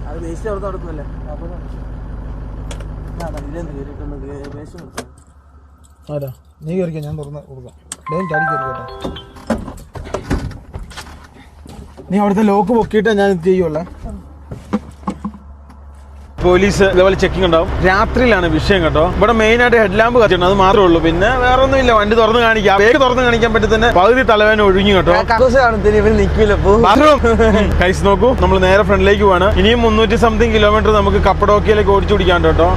അത് വേസ്റ്റ് അവിടെ നടക്കുമല്ലേ? ഇതിലൊന്ന് കയറിയിട്ടൊന്ന് വേസ്റ്റ് നിർത്താം. ആരാ നീ കയറിക്കോ, ഞാൻ തുറന്ന് കൊടുക്കാം. ചാടി കയറി കേട്ടോ. നീ അവിടുത്തെ ലോക്ക് പൊക്കിയിട്ട് ഞാൻ ഇത് ചെയ്യുള്ളേ. പോലീസ് ഇതേപോലെ ചെക്കിംഗ് ഉണ്ടാവും. രാത്രിയിലാണ് വിഷയം കേട്ടോ. ഇവിടെ മെയിൻ ആയിട്ട് ഹെഡ് ലാമ്പ് കത്തിട്ടുണ്ട്, അത് മാത്രമേ ഉള്ളൂ. പിന്നെ വേറെ ഒന്നുമില്ല. വണ്ടി തുറന്ന് കാണിക്കാം, വേഗം തുറന്ന് കാണിക്കാൻ പറ്റി തന്നെ പകുതി തലവേന ഒഴുകി കേട്ടോ. കൈസ് നോക്കൂ, നമ്മൾ നേരെ ഫ്രണ്ടിലേക്ക് പോവാണ്. ഇനിയും 300 സംതിങ് കിലോമീറ്റർ നമുക്ക് കപ്പഡോക്കിയിലേക്ക് ഓടിച്ചു പിടിക്കാൻ കേട്ടോ.